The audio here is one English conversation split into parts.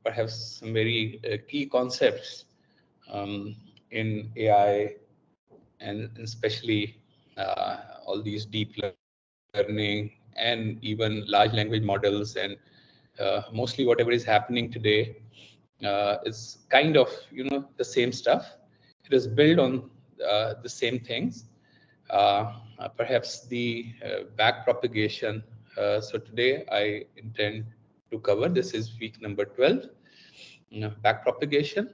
perhaps some very key concepts in AI, and especially all these deep learning and even large language models, and mostly whatever is happening today is kind of the same stuff. It is built on the same things. Perhaps the back propagation. So today I intend to cover, this is week number 12, back propagation,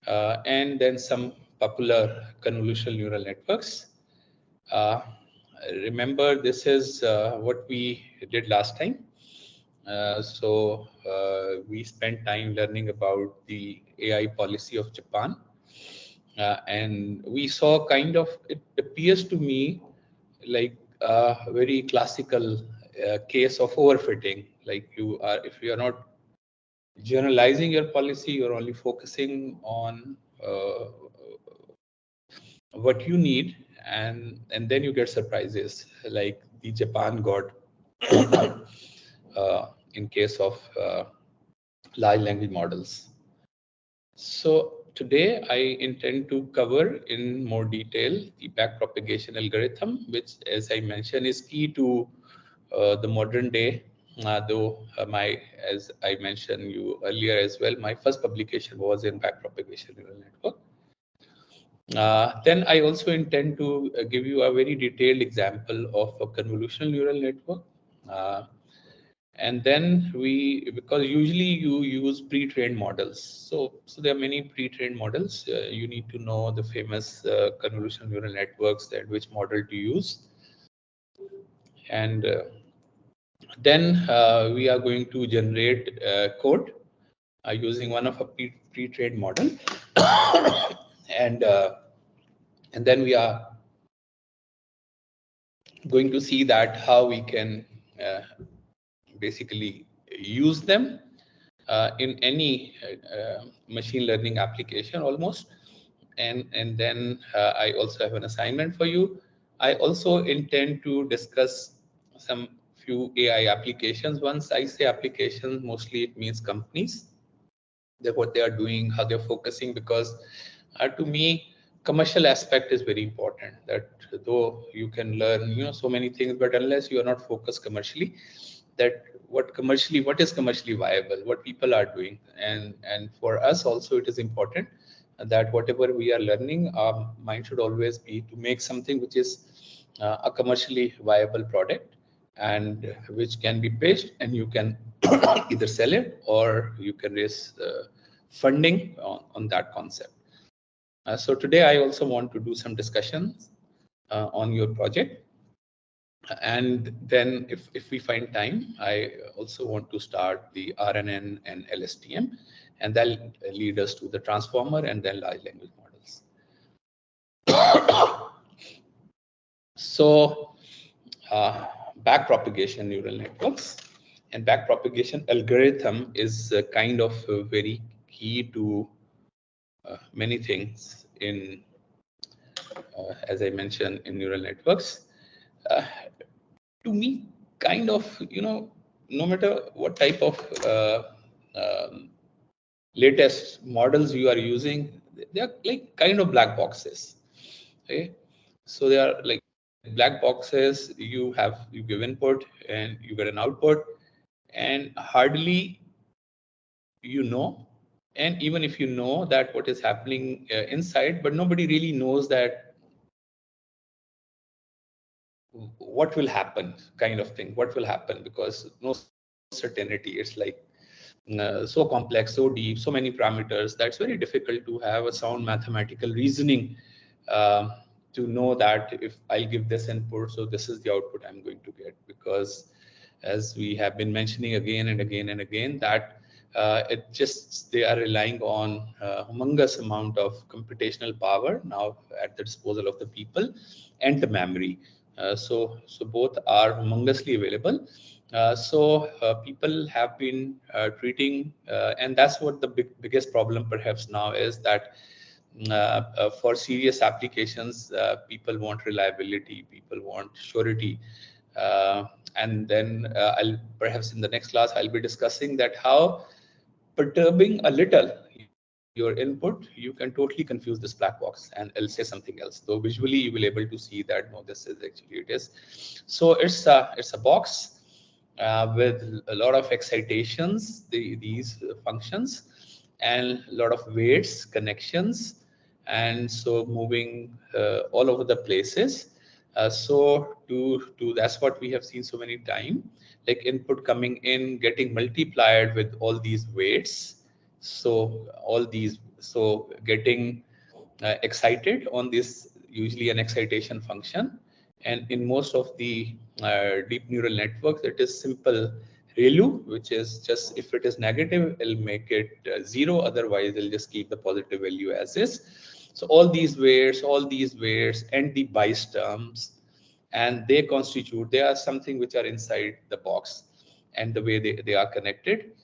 and then some popular convolutional neural networks. Remember, this is what we did last time. So we spent time learning about the AI policy of Japan. And we saw kind of, it appears to me like a very classical case of overfitting. Like if you are not generalizing your policy, you're only focusing on what you need, and then you get surprises like the Japan got in case of large language models. So today I intend to cover in more detail the backpropagation algorithm, which, as I mentioned, is key to the modern day. Though as I mentioned you earlier as well, my first publication was in backpropagation neural network. Then I also intend to give you a very detailed example of a convolutional neural network. And then because usually you use pre-trained models. So there are many pre-trained models. You need to know the famous convolutional neural networks, that which model to use. And then we are going to generate code using one of a pre-trained model. And then we are going to see that how we can basically use them in any machine learning application almost. And then I also have an assignment for you. I also intend to discuss some few AI applications. Once I say applications, mostly it means companies, that what they are doing, how they're focusing, because to me, commercial aspect is very important. That though you can learn so many things, but unless you are not focused commercially, that what is commercially viable, what people are doing, and for us also it is important that whatever we are learning, our mind should always be to make something which is a commercially viable product, and which can be pitched, and you can either sell it or you can raise funding on that concept. So today I also want to do some discussions on your project. And then if we find time, I also want to start the RNN and LSTM, and that'll lead us to the transformer and then large language models. So backpropagation neural networks and backpropagation algorithm is kind of very key to many things in, as I mentioned, in neural networks. To me, kind of, no matter what type of latest models you are using, they are like kind of black boxes. Okay, so they are like black boxes. You give input and you get an output, and hardly and even if you know that what is happening inside, but nobody really knows that what will happen, kind of thing, what will happen, because no certainty. It's like so complex, so deep, so many parameters, that's very difficult to have a sound mathematical reasoning to know that if I give this input, so this is the output I'm going to get. Because as we have been mentioning again and again and again, that they are relying on humongous amount of computational power now at the disposal of the people, and the memory. So both are humongously available. So people have been treating, and that's what the biggest problem perhaps now is, that for serious applications, people want reliability, people want surety. And then I'll perhaps in the next class I'll be discussing that how perturbing a little your input, you can totally confuse this black box and it'll say something else. Though visually you will able to see that no, this is actually it is. So it's a box with a lot of excitations, these functions, and a lot of weights, connections, and so moving all over the places. So that's what we have seen so many times, like input coming in, getting multiplied with all these weights. So all these, so getting excited on this, usually an excitation function. And in most of the deep neural networks, it is simple ReLU, which is just if it is negative, it'll make it zero. Otherwise, it'll just keep the positive value as is. So all these weights and the bias terms, and they are something which are inside the box, and the way they are connected,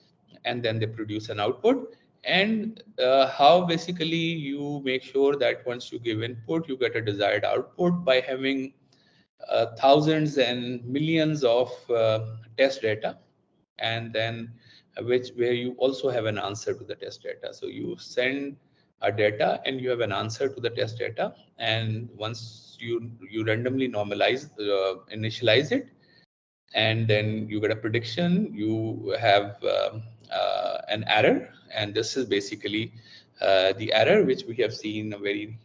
and then they produce an output. And how basically you make sure that once you give input, you get a desired output by having thousands and millions of test data, and then which where you also have an answer to the test data. So you send a data and you have an answer to the test data, and once you randomly normalize, initialize it, and then you get a prediction, you have an error, and this is basically the error which we have seen a very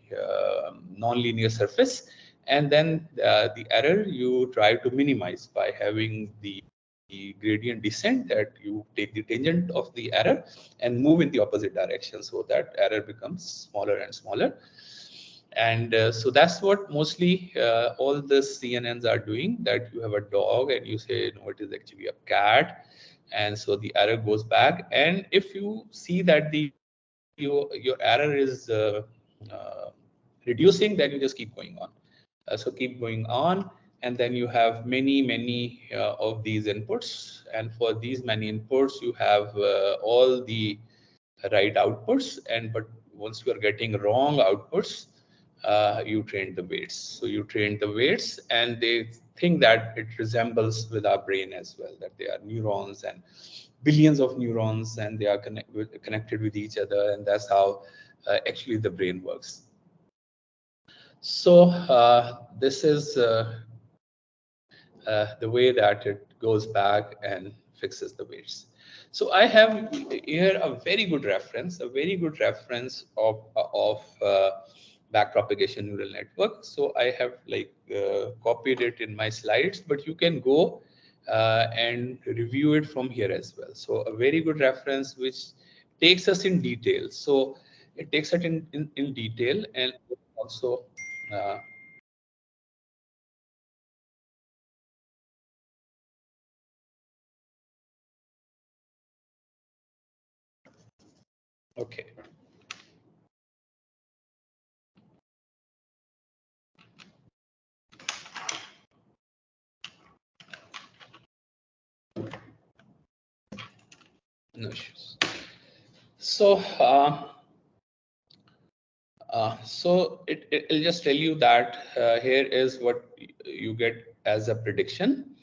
non-linear surface. And then the error you try to minimize by having the gradient descent, that you take the tangent of the error and move in the opposite direction, so that error becomes smaller and smaller. And so that's what mostly all the CNNs are doing, that you have a dog and you say, no, it is actually a cat. And so the error goes back. And if you see that your error is reducing, then you just keep going on. So keep going on. And then you have many of these inputs. And for these many inputs, you have all the right outputs. And but once you are getting wrong outputs, you train the weights. So you train the weights, and they think that it resembles with our brain as well, that they are neurons and billions of neurons, and they are connected with each other, and that's how actually the brain works. So this is the way that it goes back and fixes the weights. So I have here a very good reference of backpropagation neural network. So I have like copied it in my slides, but you can go and review it from here as well. So a very good reference which takes us in detail. So it takes it in detail, and also okay. No issues. So, it'll just tell you that here is what you get as a prediction,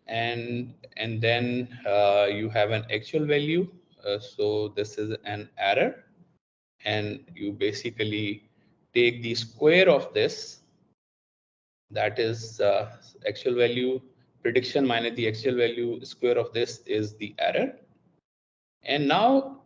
and then you have an actual value. So this is an error, and you basically take the square of this. That is actual value prediction minus the actual value square of this is the error. And now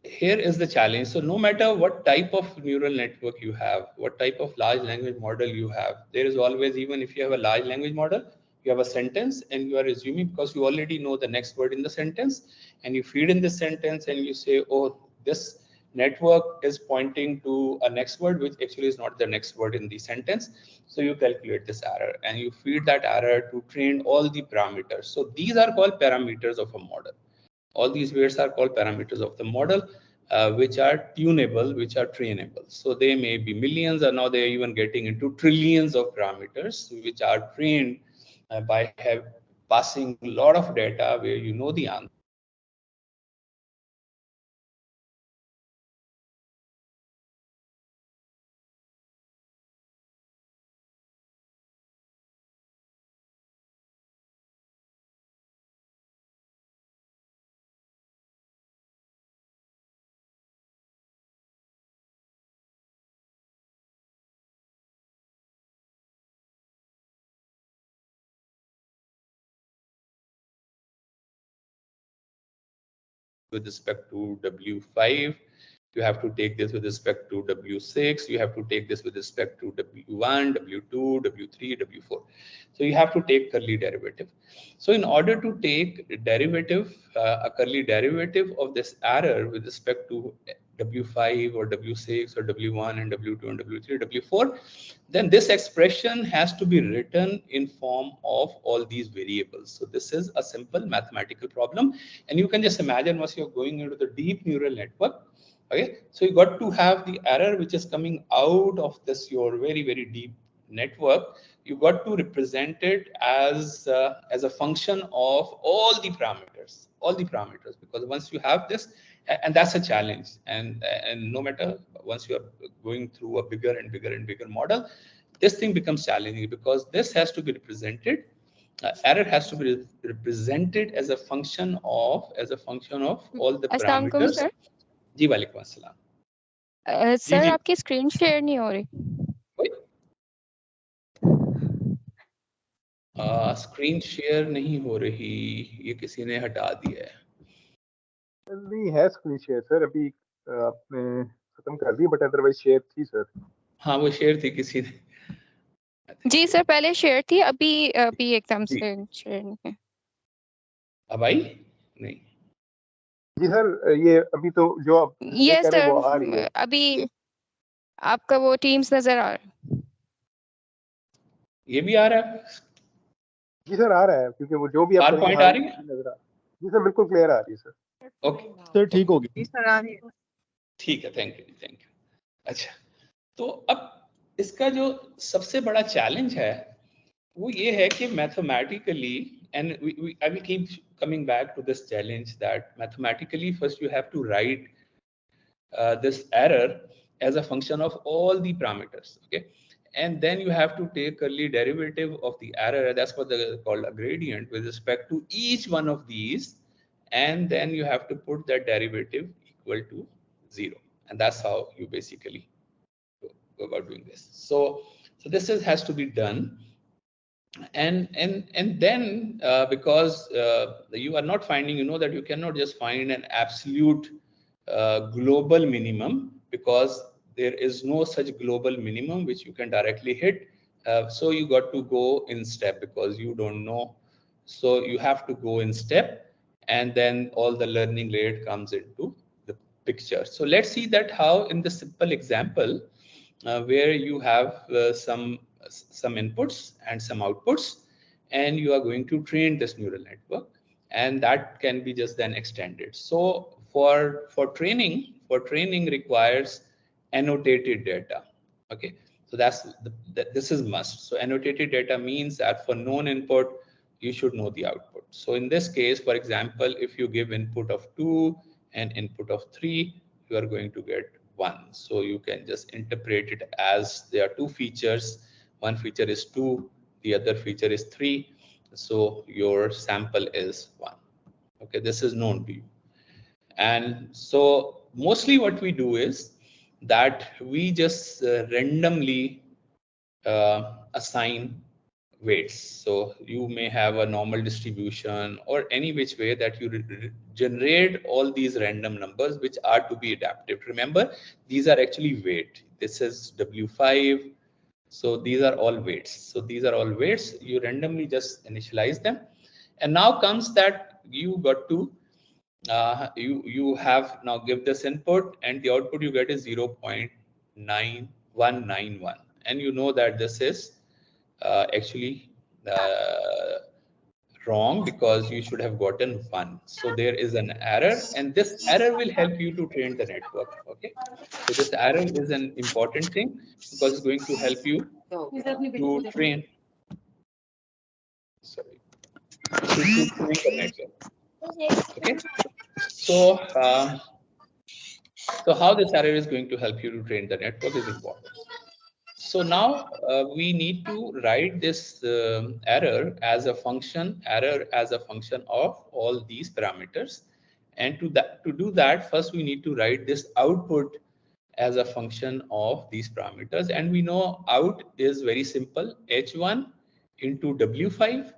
here is the challenge. So no matter what type of neural network you have, what type of large language model you have, there is always, even if you have a large language model, you have a sentence and you are assuming, because you already know the next word in the sentence, and you feed in this sentence and you say, oh, this network is pointing to a next word, which actually is not the next word in the sentence. So you calculate this error and you feed that error to train all the parameters. So these are called parameters of a model. All these weights are called parameters of the model, which are tunable, which are trainable. So they may be millions, or now they're even getting into trillions of parameters, which are trained by passing a lot of data where you know the answer. with respect to W5. You have to take this with respect to W6. You have to take this with respect to W1, W2, W3, W4. So you have to take curly derivative. So in order to take a curly derivative of this error with respect to W5 or W6 or W1 and W2 and W3, W4, then this expression has to be written in form of all these variables. So this is a simple mathematical problem. And you can just imagine once you're going into the deep neural network, okay, so you got to have the error which is coming out of this your very, very deep network. You got to represent it as a function of all the parameters, because once you have this, and that's a challenge, and no matter, once you are going through a bigger and bigger and bigger model, this thing becomes challenging, because this has to be represented, error has to be represented as a function of all the अस्सलाम वालेकुम parameters. Sir. जी वालेकुम अस्सलाम। जी sir जी आपकी screen share नहीं हो रही। Screen share नहीं हो रही, ये किसी ने हटा दिया है। नहीं है स्क्रीन शेयर सर, अभी आपने खत्म कर दी, बट अदरवाइज शेयर थी सर। हाँ वो शेयर थी किसी ने। जी सर पहले शेयर थी, अभी एकदम जी। से शेयर नहीं है। अब आई नहीं? जी सर, ये अभी तो जो आप शेयर यस कर रहे हैं वो आ सर, रही है। अभी आपका वो टीम्स नजर आ रहा है। ये भी आ रहा है? जी सर आ रहा है, क्योंकि वो जो भी आप पावर पॉइंट आ रही है? नजर आ। जी सर बिल्कुल क्लियर आ रही है सर। ओके सर ठीक होगी। ठीक है, थैंक यू। अच्छा, तो अब इसका जो सबसे बड़ा चैलेंज है वो ये है कि mathematically, and I will keep coming back to this challenge, that mathematically first you have to write this error as a function of all the parameters, okay, and then you have to take curly derivative of the error, that's what they called a gradient, with respect to each one of these, and then you have to put that derivative equal to 0, and that's how you basically go about doing this. So this has to be done, and then because you are not finding, you know that you cannot just find an absolute global minimum, because there is no such global minimum which you can directly hit. So you got to go in step, because you don't know, so you have to go in step, and then all the learning layer comes into the picture. So let's see that how in the simple example where you have some inputs and some outputs, and you are going to train this neural network, and that can be just then extended. So for training requires annotated data, okay, so this is must. So annotated data means that for known input you should know the output. So in this case, for example, if you give input of 2 and input of 3, you are going to get 1. So you can just interpret it as there are two features. One feature is 2, the other feature is 3. So your sample is 1. Okay, this is known to you. And so mostly what we do is that we just randomly assign weights. So you may have a normal distribution or any which way that you generate all these random numbers which are to be adaptive. Remember, these are actually weight. This is W5. So these are all weights. So these are all weights. You randomly just initialize them. And now comes that you got to you have now give this input, and the output you get is 0.9191, and you know that this is actually wrong, because you should have gotten 1. So there is an error, and this error will help you to train the network. Okay, so this error is an important thing, because it's going to help you to train. Sorry, to train the network. Okay, so so how this error is going to help you to train the network is important. So now we need to write this error as a function of all these parameters. And to do that, first we need to write this output as a function of these parameters. And we know out is very simple, H1 into W5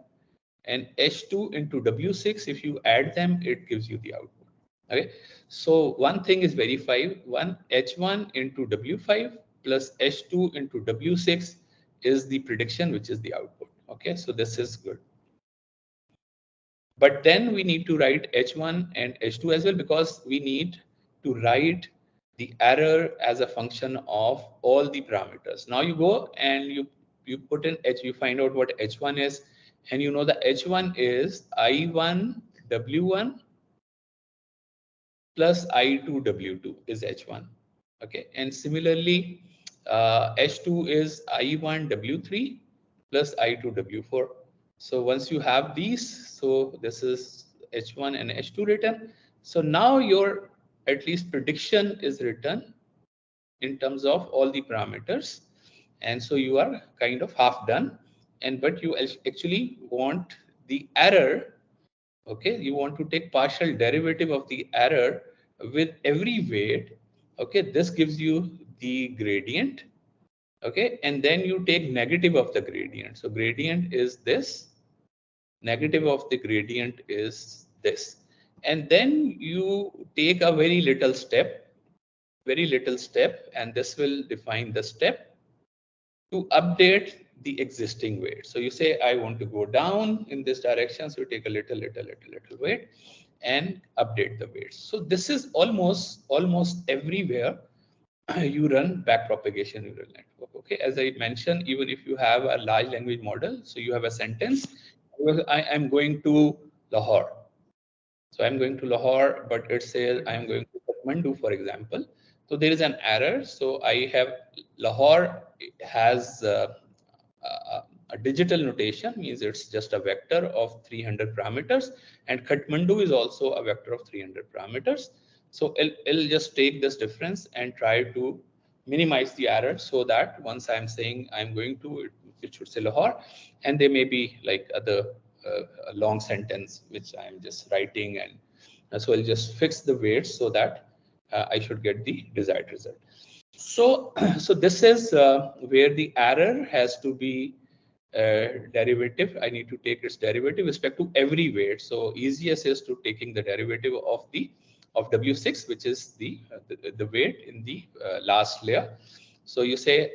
and H2 into W6. If you add them, it gives you the output. Okay, so one thing is verify one H1 into W5 plus H2 into W6 is the prediction, which is the output. Okay, so this is good. But then we need to write H1 and H2 as well, because we need to write the error as a function of all the parameters. Now you go and you put in H, you find out what H1 is, and you know the H1 is I1 W1 plus I2 W2 is H1. Okay, and similarly H2 is I1 W3 plus I2 W4. So once you have these, so this is H1 and H2 written. So now your at least prediction is written in terms of all the parameters, and so you are kind of half done. And but you actually want the error. Okay, you want to take partial derivative of the error with every weight. Okay, this gives you the gradient. Okay, and then you take negative of the gradient. So gradient is this, negative of the gradient is this, and then you take a very little step, and this will define the step to update the existing weight. So you say, I want to go down in this direction. So you take a little weight and update the weights. So this is almost everywhere you run backpropagation neural network. Okay, as I mentioned, even if you have a large language model, so you have a sentence, I am going to Lahore. So I'm going to Lahore, but it says I'm going to Kathmandu, for example. So there is an error. So I have Lahore has a digital notation, means it's just a vector of 300 parameters, and Kathmandu is also a vector of 300 parameters. So it'll just take this difference and try to minimize the error, so that once I'm saying I'm going to, it should say Lahore, and there may be like other a long sentence which I'm just writing, and so I'll just fix the weights so that I should get the desired result. So, so this is where the error has to be derivative. I need to take its derivative with respect to every weight. So easiest is to taking the derivative of the W6, which is the weight in the last layer. So you say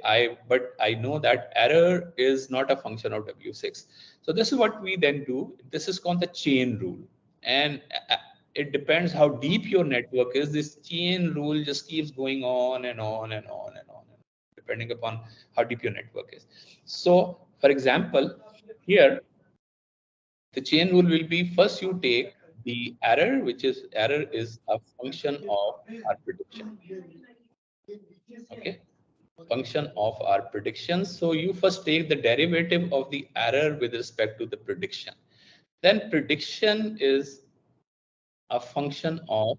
but I know that error is not a function of W6. So this is what we then do. This is called the chain rule, and it depends how deep your network is. This chain rule just keeps going on and on and on and on, depending upon how deep your network is. So, for example, here the chain rule will be, first you take the error, which is error is a function of our prediction. Okay, function of our prediction. So you first take the derivative of the error with respect to the prediction. Then prediction is a function of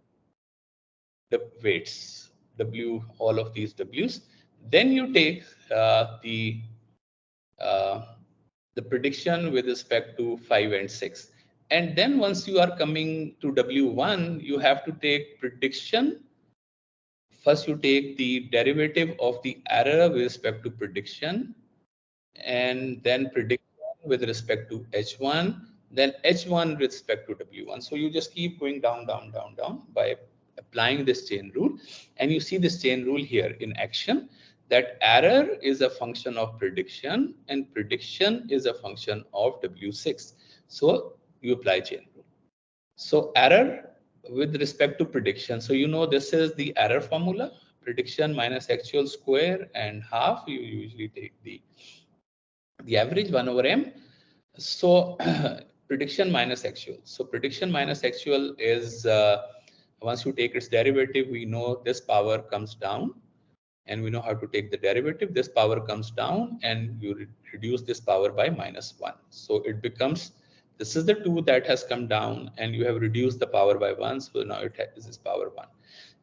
the weights, W, all of these W's. Then you take uh, the prediction with respect to 5 and 6. And then once you are coming to W1, you have to take prediction. First, you take the derivative of the error with respect to prediction, and then prediction with respect to H1, then H1 with respect to W1. So you just keep going down by applying this chain rule. And you see this chain rule here in action, that error is a function of prediction and prediction is a function of W6. So you apply chain rule. So error with respect to prediction. So you know this is the error formula, prediction minus actual square and half. You usually take the average 1 over m. So prediction minus actual. So prediction minus actual is once you take its derivative, we know this power comes down, and we know how to take the derivative. This power comes down, and you reduce this power by -1. So it becomes, this is the 2 that has come down, and you have reduced the power by 1. So now it has this power 1.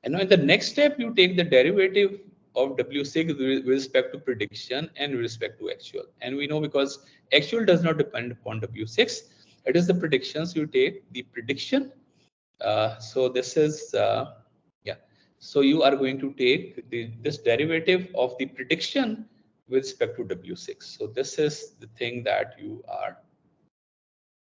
And now in the next step, you take the derivative of W6 with respect to prediction and with respect to actual. And we know because actual does not depend upon W6, it is the predictions. You take the prediction. So this is, yeah. So you are going to take this derivative of the prediction with respect to W6. So this is the thing that you are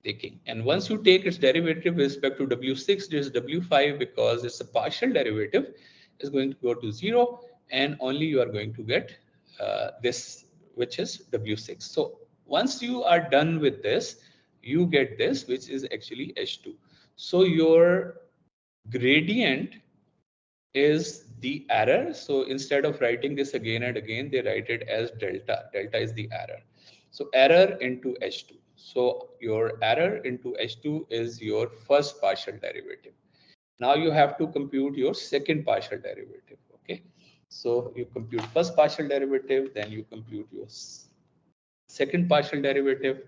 taking. And once you take its derivative with respect to W6, this W5, because it's a partial derivative, is going to go to 0, and only you are going to get this, which is W6. So once you are done with this, you get this, which is actually H2. So your gradient is the error. So instead of writing this again and again, they write it as delta. Delta is the error. So error into H2. So your error into H2 is your first partial derivative. Now you have to compute your second partial derivative. Okay. So you compute first partial derivative, then you compute your second partial derivative.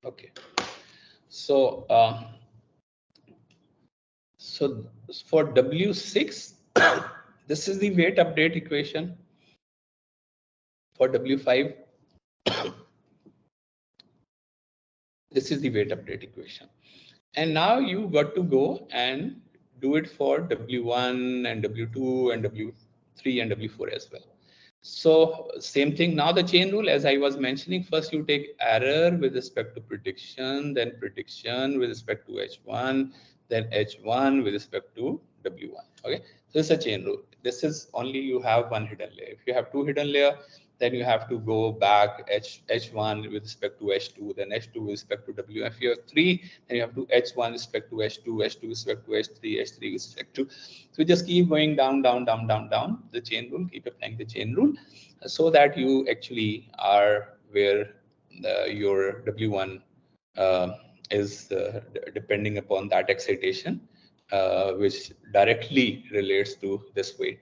Okay. So so for W6, this is the weight update equation. For W5, this is the weight update equation. And now you got to go and do it for W1 and W2 and W3 and W4 as well. So same thing. Now the chain rule, as I was mentioning, first you take error with respect to prediction, then prediction with respect to H1, then H1 with respect to W1. Okay, so it's a chain rule. This is only you have one hidden layer. If you have two hidden layer, then you have to go back H1 with respect to H2, then H2 with respect to W. If you have three, then you have to H1 with respect to H2, H2 with respect to H3, H3 with respect to. So just keep going down, down, down, down, down the chain rule, keep applying the chain rule, so that you actually are where your W1 is depending upon that excitation, which directly relates to this weight.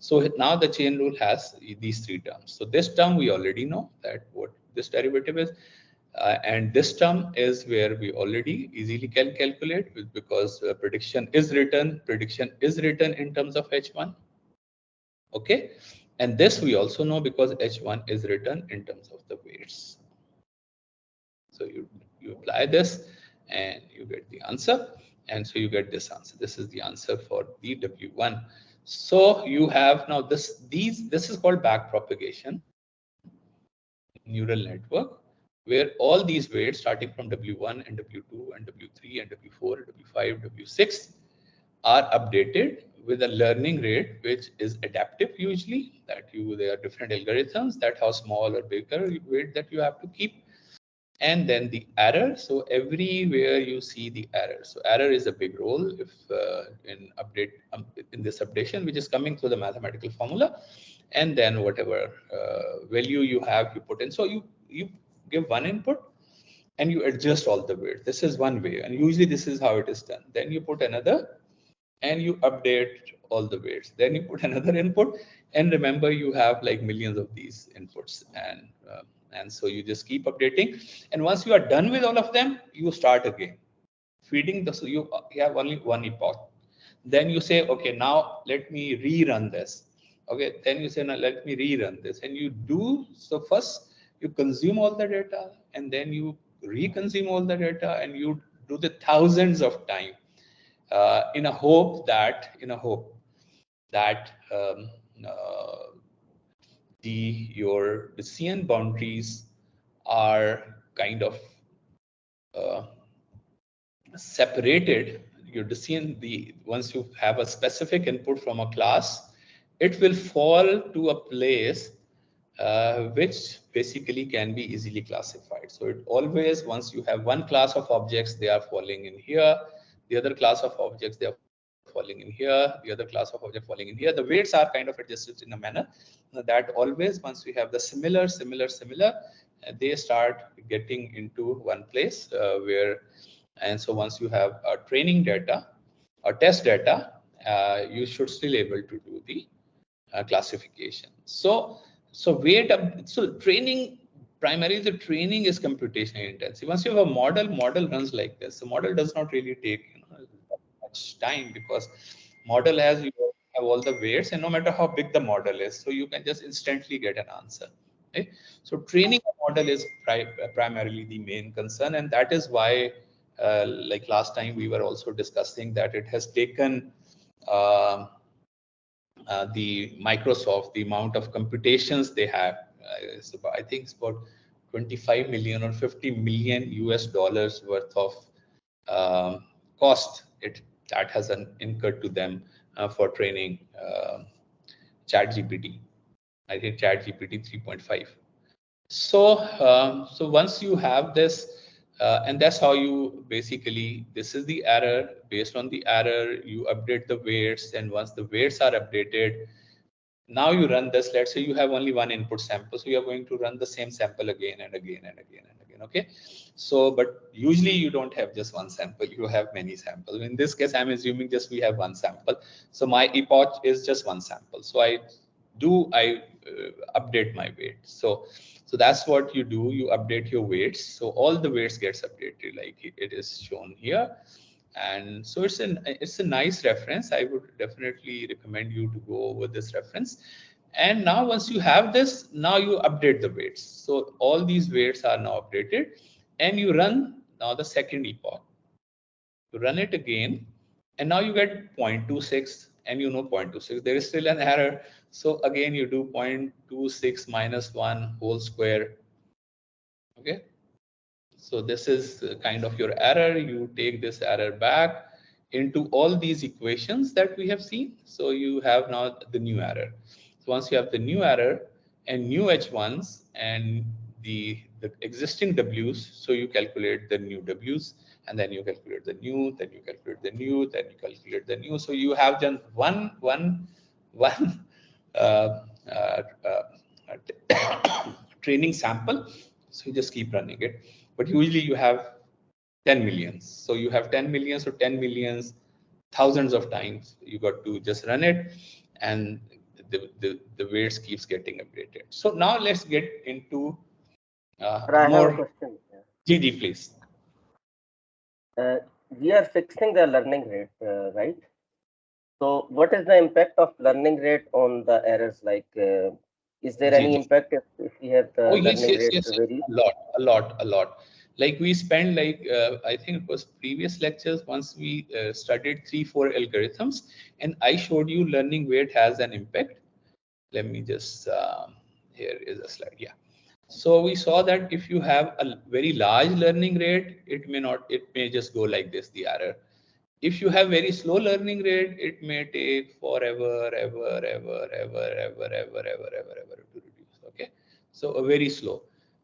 So now the chain rule has these three terms. So this term we already know that what this derivative is, and this term is where we already easily can calculate because prediction is written in terms of H1. Okay, and this we also know because H1 is written in terms of the weights. So you apply this and you get the answer, and so you get this answer. This is the answer for the W1. So you have now this is called backpropagation neural network, where all these weights starting from W1 and W2 and W3 and W4 and W5, W6 are updated with a learning rate which is adaptive usually, that there are different algorithms that how small or bigger weight that you have to keep. And then the error, so everywhere you see the error. So error is a big role if in this updation, which is coming through the mathematical formula. And then whatever value you have, you put in. So you give one input and you adjust all the weights. This is one way, and usually this is how it is done. Then you put another and you update all the weights. Then you put another input, and remember you have like millions of these inputs, and so you just keep updating. And once you are done with all of them, you start again feeding the. So you have only one epoch. Then you say, okay, now let me rerun this. Okay, then you say, now let me rerun this, and you do. So first you consume all the data, and then you reconsume all the data, and you do the thousands of times in a hope that uh, your decision boundaries are kind of uh, separated. Your decision, once you have a specific input from a class, it will fall to a place which basically can be easily classified. So it always, once you have one class of objects, they are falling in here. The other class of objects, they are falling in here. The other class of objects falling in here. The weights are kind of adjusted in a manner that always, once we have the similar, they start getting into one place where, and so once you have training data or test data, you should still able to do the classification. So training, primarily the training is computationally intensive. Once you have a model runs like this. The model does not really take much time because model has you have all the weights, and no matter how big the model is, so you can just instantly get an answer. Okay? So training a model is primarily the main concern, and that is why, like last time we were also discussing that it has taken the Microsoft, the amount of computations they have, I think it's about 25 million or 50 million US dollars worth of cost that has incurred to them for training ChatGPT. I think ChatGPT 3.5. So once you have this, and that's how you basically, this is the error. Based on the error, you update the weights, and once the weights are updated, now you run this. Let's say you have only one input sample, so you are going to run the same sample again and again and again and again. Okay, so but usually you don't have just one sample, you have many samples. In this case, I'm assuming just we have one sample, so my epoch is just one sample. So I update my weight. So that's what you do, you update your weights. So all the weights gets updated like it is shown here. And so it's a nice reference. I would definitely recommend you to go over this reference. And now once you have this, now you update the weights. So all these weights are now updated, and you run now the second epoch. You run it again, and now you get 0.26, and you know 0.26. There is still an error. So again, you do 0.26 minus 1 whole square. Okay. So this is kind of your error. You take this error back into all these equations that we have seen. So you have now the new error. So once you have the new error and new H1s and the existing W's, so you calculate the new W's, and then you calculate the new, then you calculate the new, then you calculate the new. So you have done one uh, uh, training sample. So you just keep running it. But usually you have 10 millions. So you have 10 millions or 10 millions, thousands of times. You got to just run it, and the weights keeps getting updated. So now let's get into I have a more. question. GG, please. We are fixing the learning rate, right? So what is the impact of learning rate on the errors? Like, is there any GG. impact if we have the Oh, yes, learning yes, rate yes, yes. vary? A lot. Like we spent like, I think it was previous lectures, once we studied 3-4 algorithms, and I showed you learning weight has an impact. Let me just, here is a slide, yeah. So we saw that if you have a very large learning rate, it may just go like this, the error. If you have very slow learning rate, it may take forever, ever to reduce. Okay, so a very slow.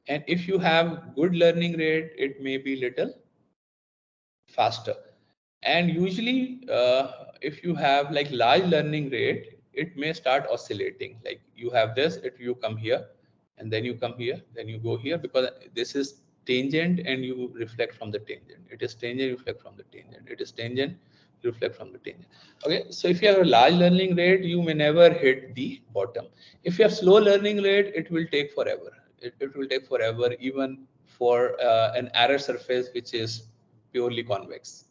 And if you have good learning rate, it may be little faster. And usually, if you have like large learning rate, it may start oscillating. Like you have this, if you come here, and then you come here, then you go here, because this is tangent and you reflect from the tangent. It is tangent, you reflect from the tangent. It is tangent, you reflect from the tangent. Okay, so if you have a large learning rate, you may never hit the bottom. If you have slow learning rate, it will take forever. It will take forever, even for an error surface which is purely convex.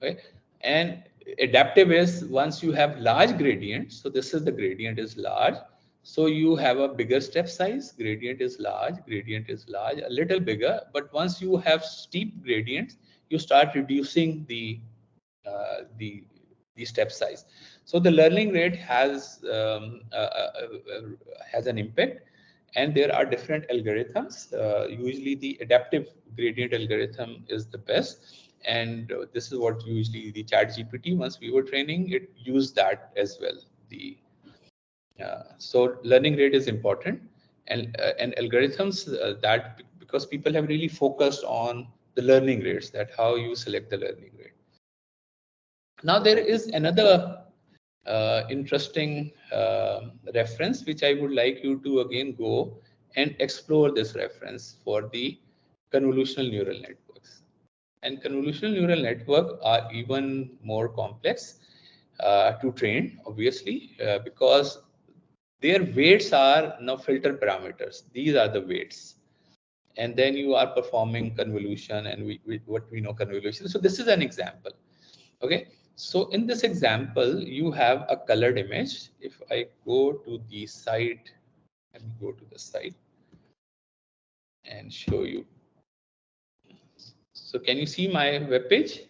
Okay, and adaptive is once you have large gradients. So this is the gradient is large, so you have a bigger step size. Gradient is large, a little bigger. But once you have steep gradients, you start reducing uh, the the step size. So the learning rate has an impact, and there are different algorithms. Usually the adaptive gradient algorithm is the best, and this is what usually the ChatGPT, once we were training it, used that as well. The So learning rate is important, and algorithms, that because people have really focused on the learning rates, that how you select the learning rate. Now there is another interesting reference which I would like you to again go and explore this reference for the convolutional neural networks. And convolutional neural network are even more complex to train, obviously, because their weights are now filter parameters. These are the weights. And then you are performing convolution, and what we know convolution. So this is an example. Okay, so in this example, you have a colored image. If I go to the site Let me go to the site and show you. So can you see my web page?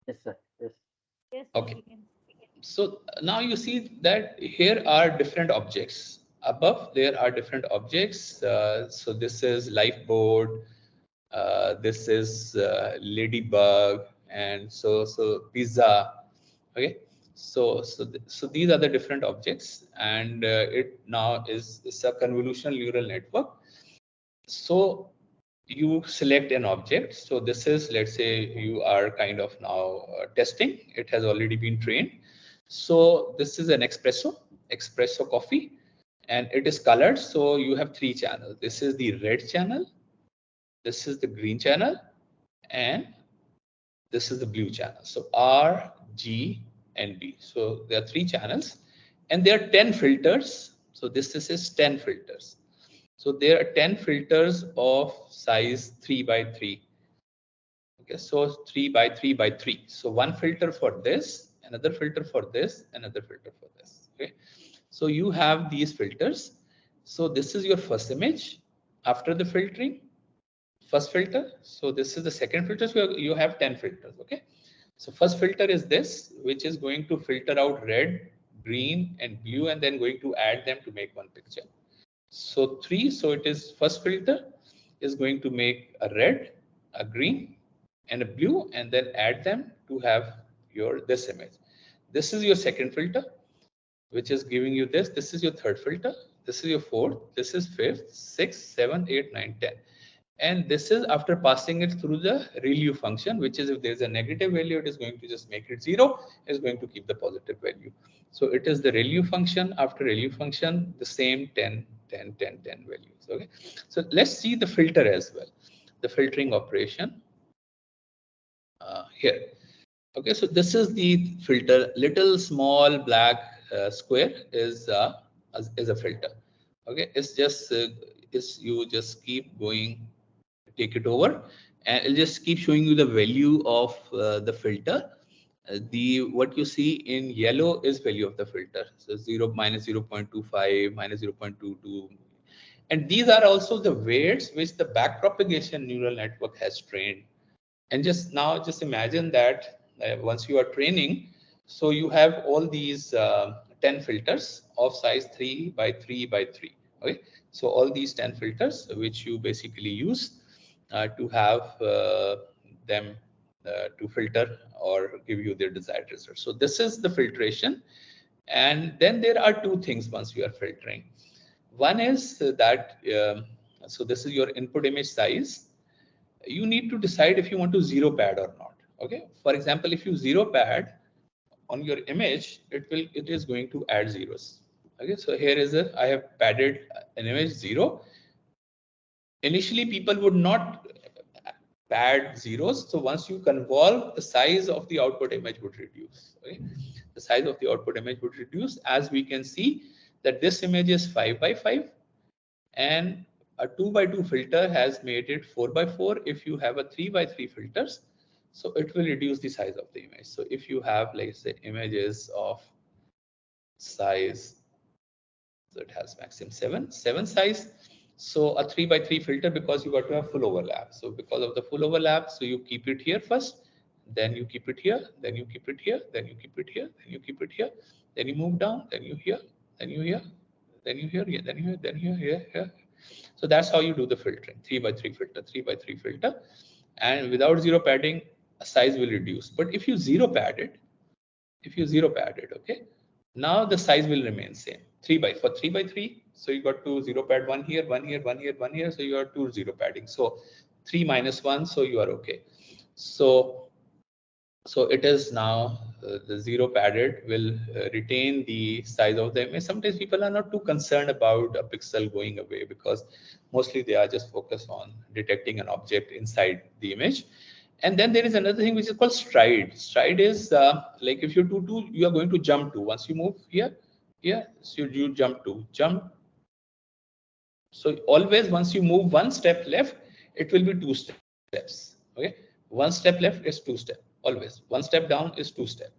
Yes, sir. Yes. Okay. So now you see that here are different objects. Above there are different objects. So this is lifeboat. This is ladybug, and so pizza. Okay. So these are the different objects, and it now is a convolutional neural network. So you select an object. So this is, let's say you are kind of now testing. It has already been trained. So this is an espresso coffee, and it is colored. So you have three channels. This is the red channel, this is the green channel, and this is the blue channel. So R, G, and B. So there are three channels, and there are 10 filters. So this is 10 filters. So there are 10 filters of size 3 by 3. Okay, so 3 by 3 by 3. So one filter for this, another filter for this, another filter for this. Okay, so you have these filters. So this is your first image after the filtering, first filter. So this is the second filter. So you have 10 filters. Okay, so first filter is this, which is going to filter out red, green, and blue, and then going to add them to make one picture. So 3, so it is first filter is going to make a red, a green, and a blue, and then add them to have your this image. This is your second filter, which is giving you this. This is your third filter. This is your fourth. This is fifth, sixth, seventh, eighth, ninth, 10. And this is after passing it through the ReLU function, which is if there's a negative value, it is going to just make it 0, is going to keep the positive value. So it is the ReLU function. After ReLU function, the same 10, 10, 10, 10 values. Okay. So let's see the filter as well. The filtering operation here. Okay, so this is the filter. Little small black square is a filter. Okay, it's just is you just keep going, take it over, and it'll just keep showing you the value of the filter. The what you see in yellow is value of the filter. So 0, minus 0.25, minus 0.22. And these are also the weights which the backpropagation neural network has trained. And just now, just imagine that once you are training, so you have all these 10 filters of size 3 by 3 by 3. Okay, so all these 10 filters which you basically use to have them to filter or give you their desired result. So this is the filtration. And then there are two things once you are filtering. One is that, so this is your input image size. You need to decide if you want to zero pad or not. Okay, for example, if you zero pad on your image, it is going to add zeros. Okay, so here is I have padded an image 0. Initially people would not pad zeros, so once you convolve, the size of the output image would reduce. Okay, the size of the output image would reduce. As we can see that this image is 5 by 5, and a 2 by 2 filter has made it 4 by 4. If you have a 3 by 3 filters, so it will reduce the size of the image. So if you have, like say, images of size, so it has maximum 7 size. So a 3 by 3 filter, because you got to have full overlap. So because of the full overlap, so you keep it here first, then you keep it here, then you keep it here, then you keep it here, then you keep it here, then you move down, then you here, then you here, then you here, then you here, then you here, here. So that's how you do the filtering. 3 by 3 filter, 3 by 3 filter, and without zero padding, size will reduce. But if you zero pad it, okay, now the size will remain same. 3 by 3, so you got to zero pad one here, one here, one here, one here. So you are 2 zero padding. So 3 minus 1, so you are okay. So it is now the zero padded will retain the size of the image. Sometimes people are not too concerned about a pixel going away, because mostly they are just focused on detecting an object inside the image. And then there is another thing which is called stride. Stride is like if you you are going to jump to. Once you move here, so you jump to. So always once you move one step left, it will be 2 steps. Okay, one step left is 2 steps. Always one step down is 2 steps.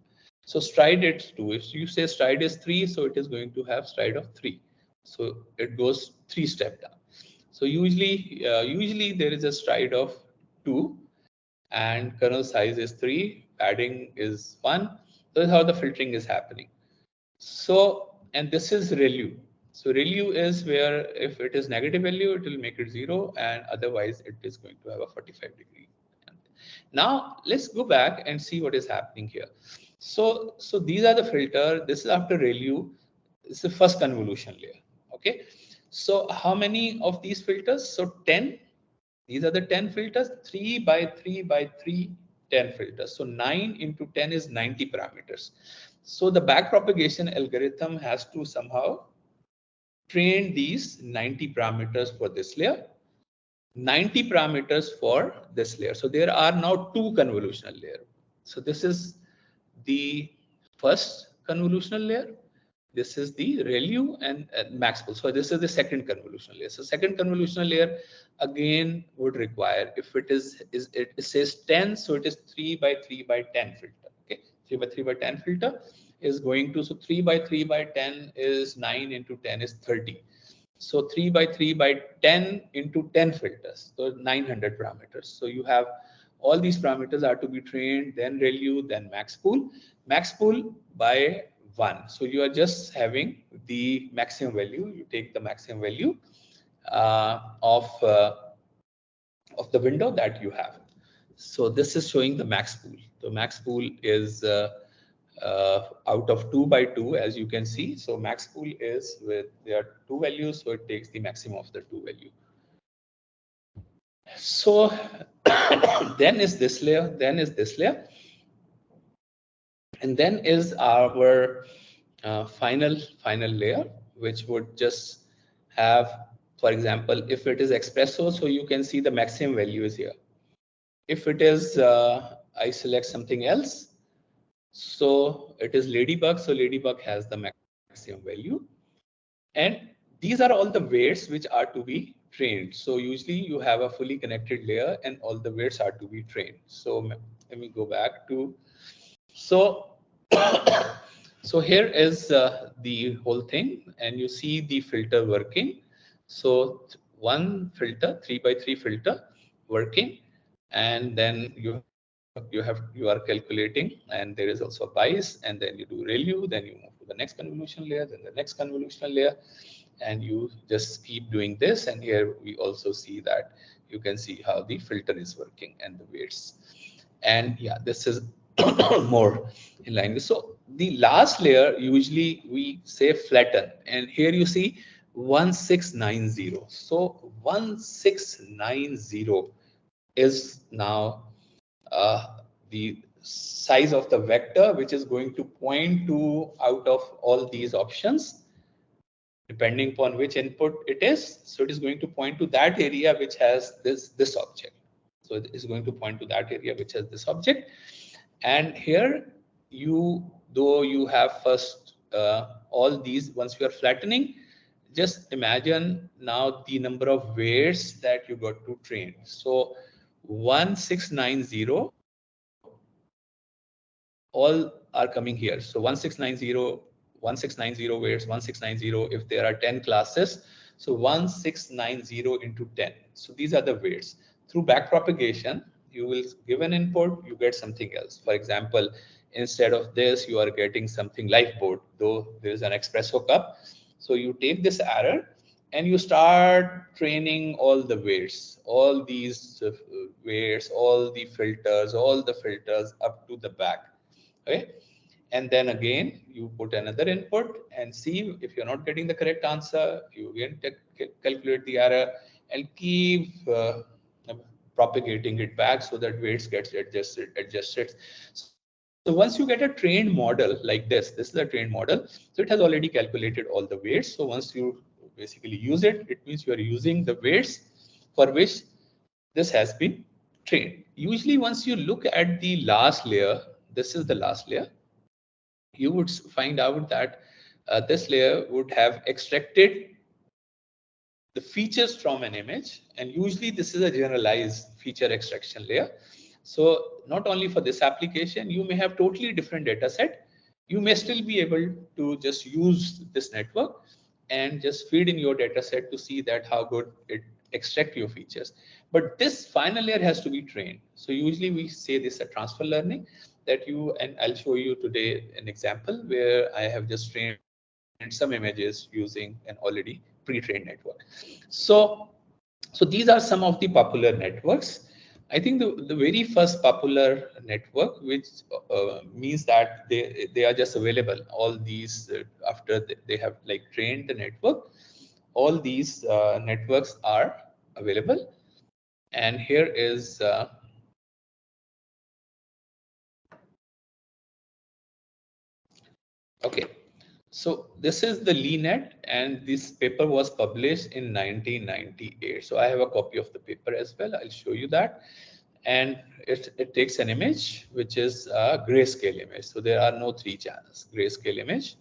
So stride it's 2. If you say stride is 3, so it is going to have stride of 3. So it goes 3 step down. So usually there is a stride of 2, and kernel size is 3, padding is 1. So that's how the filtering is happening. So, and this is ReLU. So ReLU is where if it is negative value, it will make it 0, and otherwise it is going to have a 45-degree. Now let's go back and see what is happening here. So these are the filter. This is after ReLU. This is the first convolution layer. Okay. So how many of these filters? So 10. These are the 10 filters. 3 by 3 by 3, 10 filters. So 9 into 10 is 90 parameters. So the backpropagation algorithm has to somehow train these 90 parameters for this layer, 90 parameters for this layer. So there are now 2 convolutional layers. So this is the first convolutional layer. This is the ReLU and Maxpool. So this is the second convolutional layer. So second convolutional layer again would require, if it it says 10, so it is 3 by 3 by 10 filter. Okay, 3 by 3 by 10 filter is going to, so 3 by 3 by 10 is 9 into 10 is 30. So 3 by 3 by 10 into 10 filters, so 900 parameters. So you have all these parameters are to be trained, then ReLU, then Maxpool. Maxpool by 1. So you are just having the maximum value. You take the maximum value of the window that you have. So this is showing the Maxpool. The Maxpool is out of 2 by 2, as you can see. So Maxpool is with, there are 2 values, so it takes the maximum of the 2 value. So then is this layer, then is this layer, and then is our final layer, which would just have, for example, if it is espresso, so you can see the maximum value is here. If it is I select something else, so it is ladybug, so ladybug has the maximum value. And these are all the weights which are to be trained. So usually you have a fully connected layer and all the weights are to be trained. So let me go back to, so so here is the whole thing, and you see the filter working. So one filter, 3 by 3 filter working, and then you are calculating, and there is also a bias, and then you do ReLU, then you move to the next convolution layer, then the next convolutional layer, and you just keep doing this. And here we also see that you can see how the filter is working and the weights. And yeah, this is more in line with. So the last layer, usually we say flatten, and here you see 1690. So 1690 is now the size of the vector which is going to point to out of all these options, depending upon which input it is. So it is going to point to that area which has this object. So it is going to point to that area which has this object. And here though you have first all these, once you are flattening, just imagine now the number of weights that you got to train. So 1690, all are coming here. So 1690 weights, 1690, if there are 10 classes, so 1690 into 10. So these are the weights. Through backpropagation, you will give an input, you get something else. For example, instead of this, you are getting something lifeboat, though there is an espresso cup. So you take this error and you start training all the weights, all these weights, all the filters up to the back. Okay, and then again you put another input and see if you're not getting the correct answer, you again calculate the error and keep propagating it back so that weights gets adjusted. So once you get a trained model like this is a trained model, so it has already calculated all the weights. So once you basically use it, it means you are using the weights for which this has been trained. Usually once you look at the last layer, this is the last layer, you would find out that this layer would have extracted the features from an image, and usually this is a generalized feature extraction layer. So not only for this application, you may have totally different data set, you may still be able to just use this network and just feed in your data set to see that how good it extract your features. But this final layer has to be trained. So usually we say this a transfer learning, that you, and I'll show you today an example where I have just trained some images using an already pre-trained network. So these are some of the popular networks. I think the very first popular network, which means that they are just available. All these after they have like trained the network, all these networks are available. And here is okay. So this is the LeeNet, and this paper was published in 1998. So I have a copy of the paper as well. I'll show you that. And it takes an image, which is a grayscale image. So there are no 3 channels, grayscale image.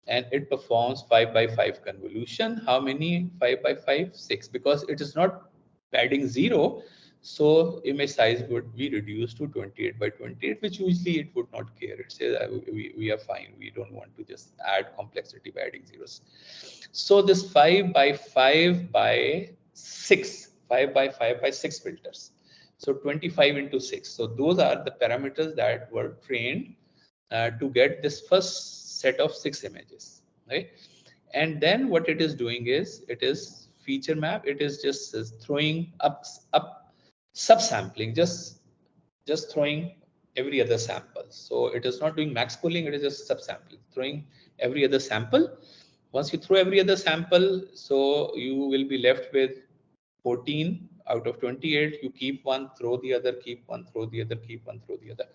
And it performs 5 by 5 convolution. How many 5 by 5? 6, because it is not padding 0. So image size would be reduced to 28 by 28, which usually it would not care. It says we are fine. We don't want to just add complexity by adding zeros. So this 5 by 5 by 6, 5 by 5 by 6 filters. So 25 into 6. So those are the parameters that were trained to get this first set of 6 images, right? And then what it is doing is, it is feature map. It is just throwing up subsampling, just throwing every other sample. So it is not doing max pooling, it is just subsampling, throwing every other sample. Once you throw every other sample, so you will be left with 14 out of 28. You keep one, throw the other, keep one, throw the other, keep one, throw the other.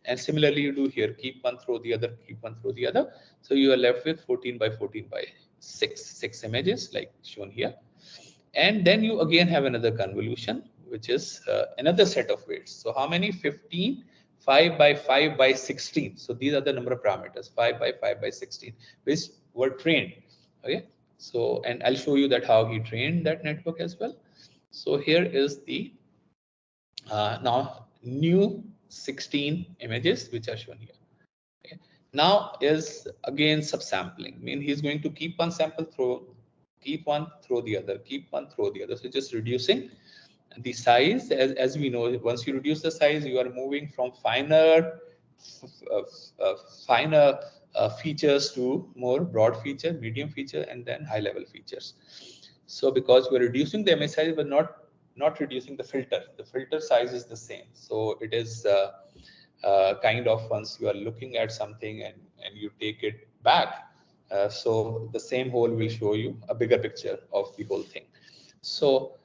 And similarly you do here, keep one, throw the other, keep one, throw the other. So you are left with 14 by 14 by 6 images like shown here. And then you again have another convolution, which is another set of weights. So how many? 15, 5 by 5 by 16. So these are the number of parameters, 5 by 5 by 16, which were trained. Okay. So, and I'll show you that how he trained that network as well. So here is the now new 16 images which are shown here. Okay. Now is again subsampling. I mean, he's going to keep one sample, keep one, throw the other, keep one, throw the other. So just reducing the size. As we know, once you reduce the size, you are moving from finer features to more broad feature, medium feature, and then high level features. So because we're reducing the image size, but not reducing the filter. The filter size is the same. So it is kind of, once you are looking at something and you take it back, so the same hole will show you a bigger picture of the whole thing. So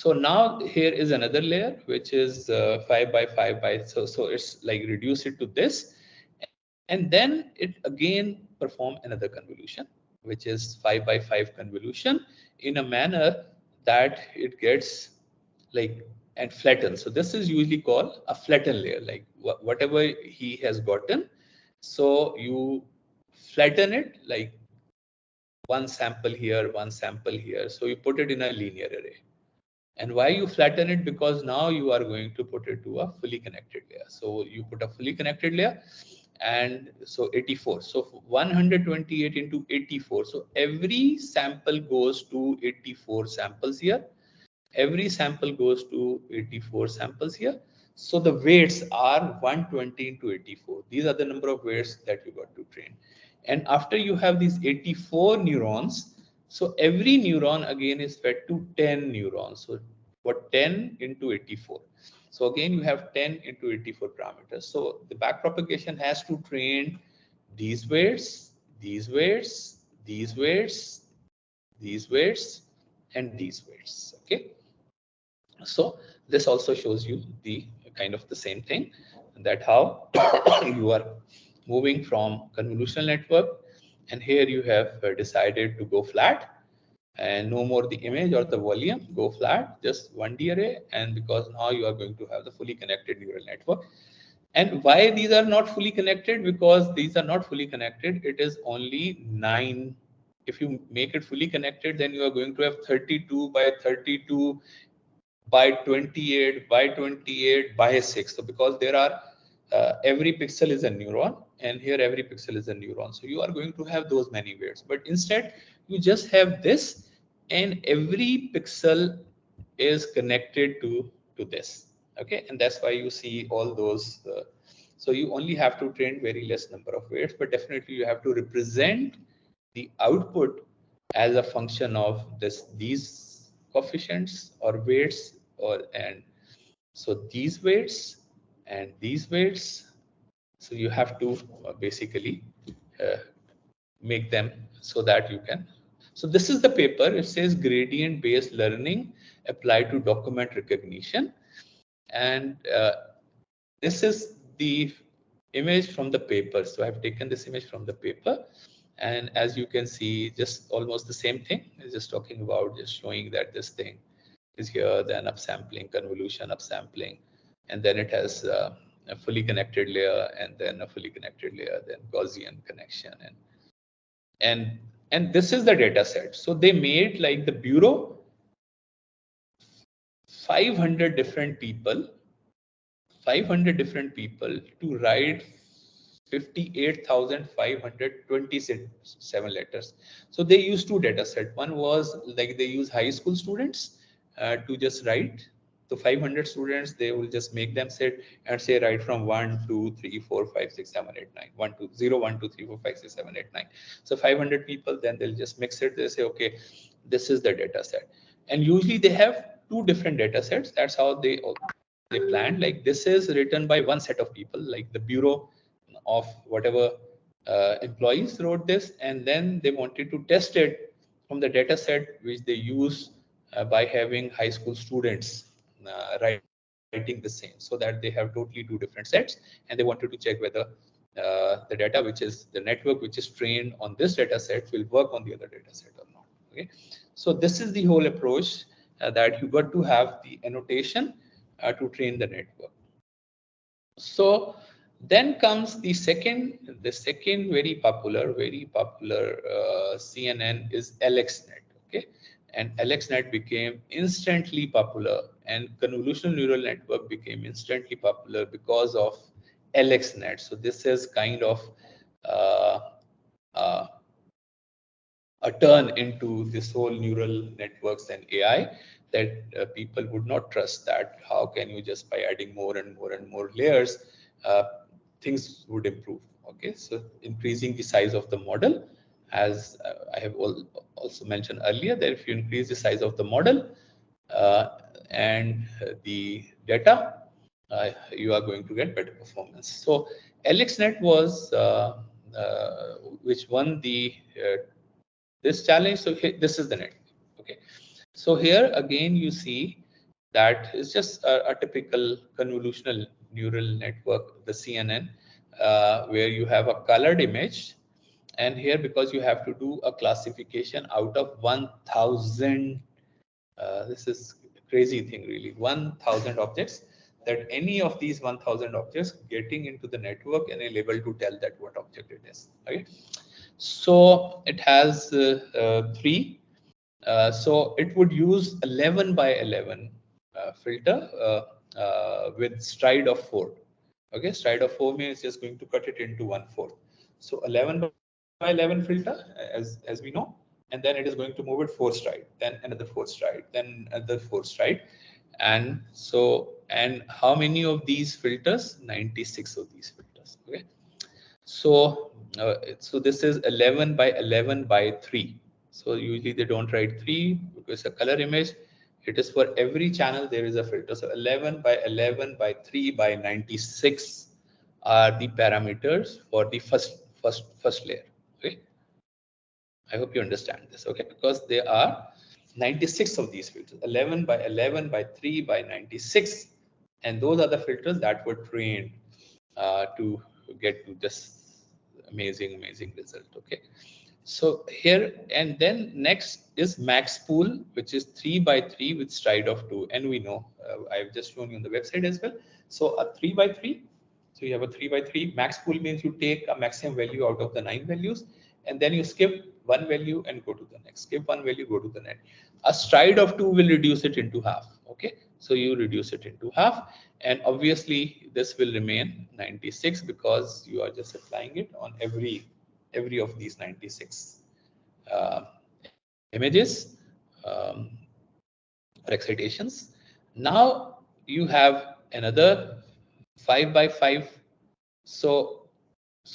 now here is another layer, which is 5 by 5 by, so it's like reduce it to this, and then it again perform another convolution, which is 5 by 5 convolution in a manner that it gets like and flatten. So this is usually called a flatten layer, like whatever he has gotten. So you flatten it, like one sample here, one sample here. So you put it in a linear array. And why you flatten it? Because now you are going to put it to a fully connected layer. So you put a fully connected layer, and so 84. So 128 into 84. So every sample goes to 84 samples here. Every sample goes to 84 samples here. So the weights are 120 into 84. These are the number of weights that you got to train. And after you have these 84 neurons, so every neuron again is fed to 10 neurons. So what, 10 into 84. So again, you have 10 into 84 parameters. So the backpropagation has to train these weights, these weights, these weights, these weights, and these weights. Okay. So this also shows you the kind of the same thing, that how you are moving from convolutional network, and here you have decided to go flat and no more the image or the volume, go flat, just 1D array. And because now you are going to have the fully connected neural network. And why these are not fully connected? Because these are not fully connected. It is only 9. If you make it fully connected, then you are going to have 32 by 32 by 28 by 28 by 6. So because there are every pixel is a neuron, and here every pixel is a neuron. So you are going to have those many weights, but instead you just have this, and every pixel is connected to this. Okay, and that's why you see all those. So you only have to train very less number of weights, but definitely you have to represent the output as a function of these coefficients or weights, and so these weights and these weights. So you have to basically uh, make them so that you can. So this is the paper. It says gradient based learning applied to document recognition, and this is the image from the paper. So I've taken this image from the paper, and as you can see, just almost the same thing. It's just talking about, just showing that this thing is here, then upsampling, convolution, upsampling, and then it has a fully connected layer, and then a fully connected layer, then Gaussian connection, and this is the data set. So they made, like, the bureau, 500 different people to write 58,527 letters. So they use two data set. One was, like, they use high school students to just write. So 500 students, they will just make them sit and say write from 1, 2, 3, 4, 5, 6, 7, 8, 9. 1, 2, 0, 1, 2, 3, 4, 5, 6, 7, 8, 9. So 500 people, then they'll just mix it. They say, okay, this is the data set. And usually they have two different data sets. That's how they planned. Like, this is written by one set of people, like the bureau of whatever employees wrote this, and then they wanted to test it from the data set which they use by having high school students writing the same, so that they have totally two different sets, and they wanted to check whether the data, which is the network which is trained on this data set, will work on the other data set or not. Okay, so this is the whole approach, that you got to have the annotation to train the network. So then comes the second very popular CNN is LXNet. Okay, and LXNet became instantly popular, and convolutional neural network became instantly popular because of LXNet. So this is kind of uh, uh, a turn into this whole neural networks and AI, that people would not trust that how can you, just by adding more and more and more layers, uh, things would improve. Okay, so increasing the size of the model, as I have also mentioned earlier, that if you increase the size of the model and the data, you are going to get better performance. So LXNet was which won this challenge. So here, this is the network. Okay, so here again you see that it's just a typical convolutional neural network, the CNN, where you have a colored image, and here, because you have to do a classification out of 1,000, this is a crazy thing really, 1,000 objects, that any of these 1,000 objects getting into the network and are able to tell that what object it is. Okay, so it has three. So it would use 11 by 11 filter with stride of 4. Okay, stride of 4 means just going to cut it into 1/4. So 11 by 11 filter, as we know, and then it is going to move it 4 stride, then another 4 stride, then another 4 stride, and so, and how many of these filters? 96 of these filters. Okay, so so this is 11 by 11 by 3. So usually they don't write 3 because it's a color image. It is for every channel there is a filter. So 11 by 11 by 3 by 96 are the parameters for the first layer. Okay, I hope you understand this. Okay, because there are 96 of these filters, 11 by 11 by 3 by 96, and those are the filters that were trained to get to this amazing result. Okay, so here, and then next is max pool, which is 3 by 3 with stride of 2, and we know I've just shown you on the website as well. So a 3 by 3, so you have a 3 by 3 max pool, means you take a maximum value out of the 9 values, and then you skip one value and go to the next, skip one value, go to the next. A stride of 2 will reduce it into half. Okay, So you reduce it into half, and obviously this will remain 96 because you are just applying it on every of these 96 images or excitations. Now you have another 5 by 5. So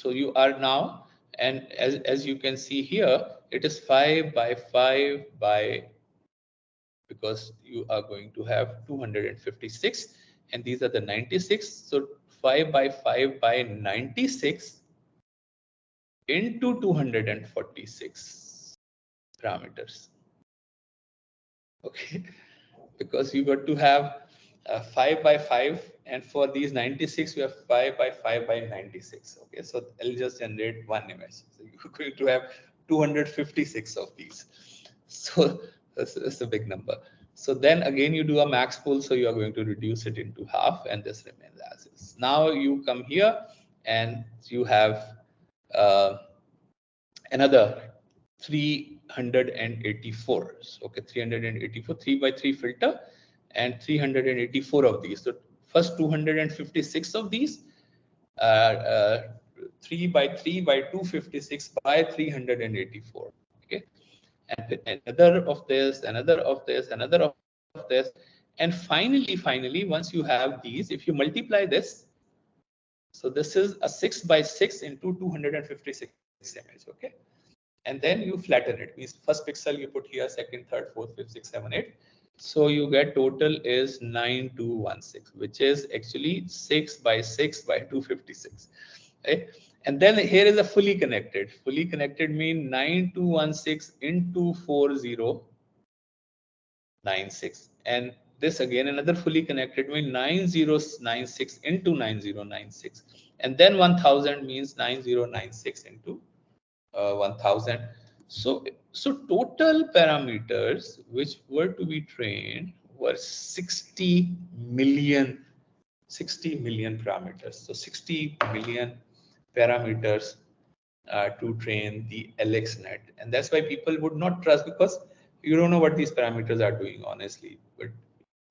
you are now, and as you can see here, it is 5 by 5 by, because you are going to have 256 and these are the 96. So 5 by 5 by 96 into 246 parameters. Okay, because you got to have 5 by 5, and for these 96 we have 5 by 5 by 96. Okay, so I'll just generate one image. So you're going to have 256 of these. So that's a big number. So then again you do a max pool, so you are going to reduce it into half, and this remains as is. Now you come here and you have another 384. Okay, 384 3 by 3 filter, and 384 of these. So first 256 of these are 3 by 3 by 256 by 384. Okay, and another of this, another of this, another of this, and finally once you have these, if you multiply this, so this is a 6 by 6 into 256 image. Okay, and then you flatten it. Means first pixel you put here, second, third, fourth, fifth, sixth, seven, eight. So you get total is 9216, which is actually 6 by 6 by 256. Okay, and then here is a fully connected. Fully connected mean 9216 into 4096, and this again another fully connected mean 9096 into 9096, and then 1000 means 9096 into 1000. So total parameters which were to be trained were 60 million parameters. So 60 million parameters to train the LXNet, and that's why people would not trust, because you don't know what these parameters are doing honestly. But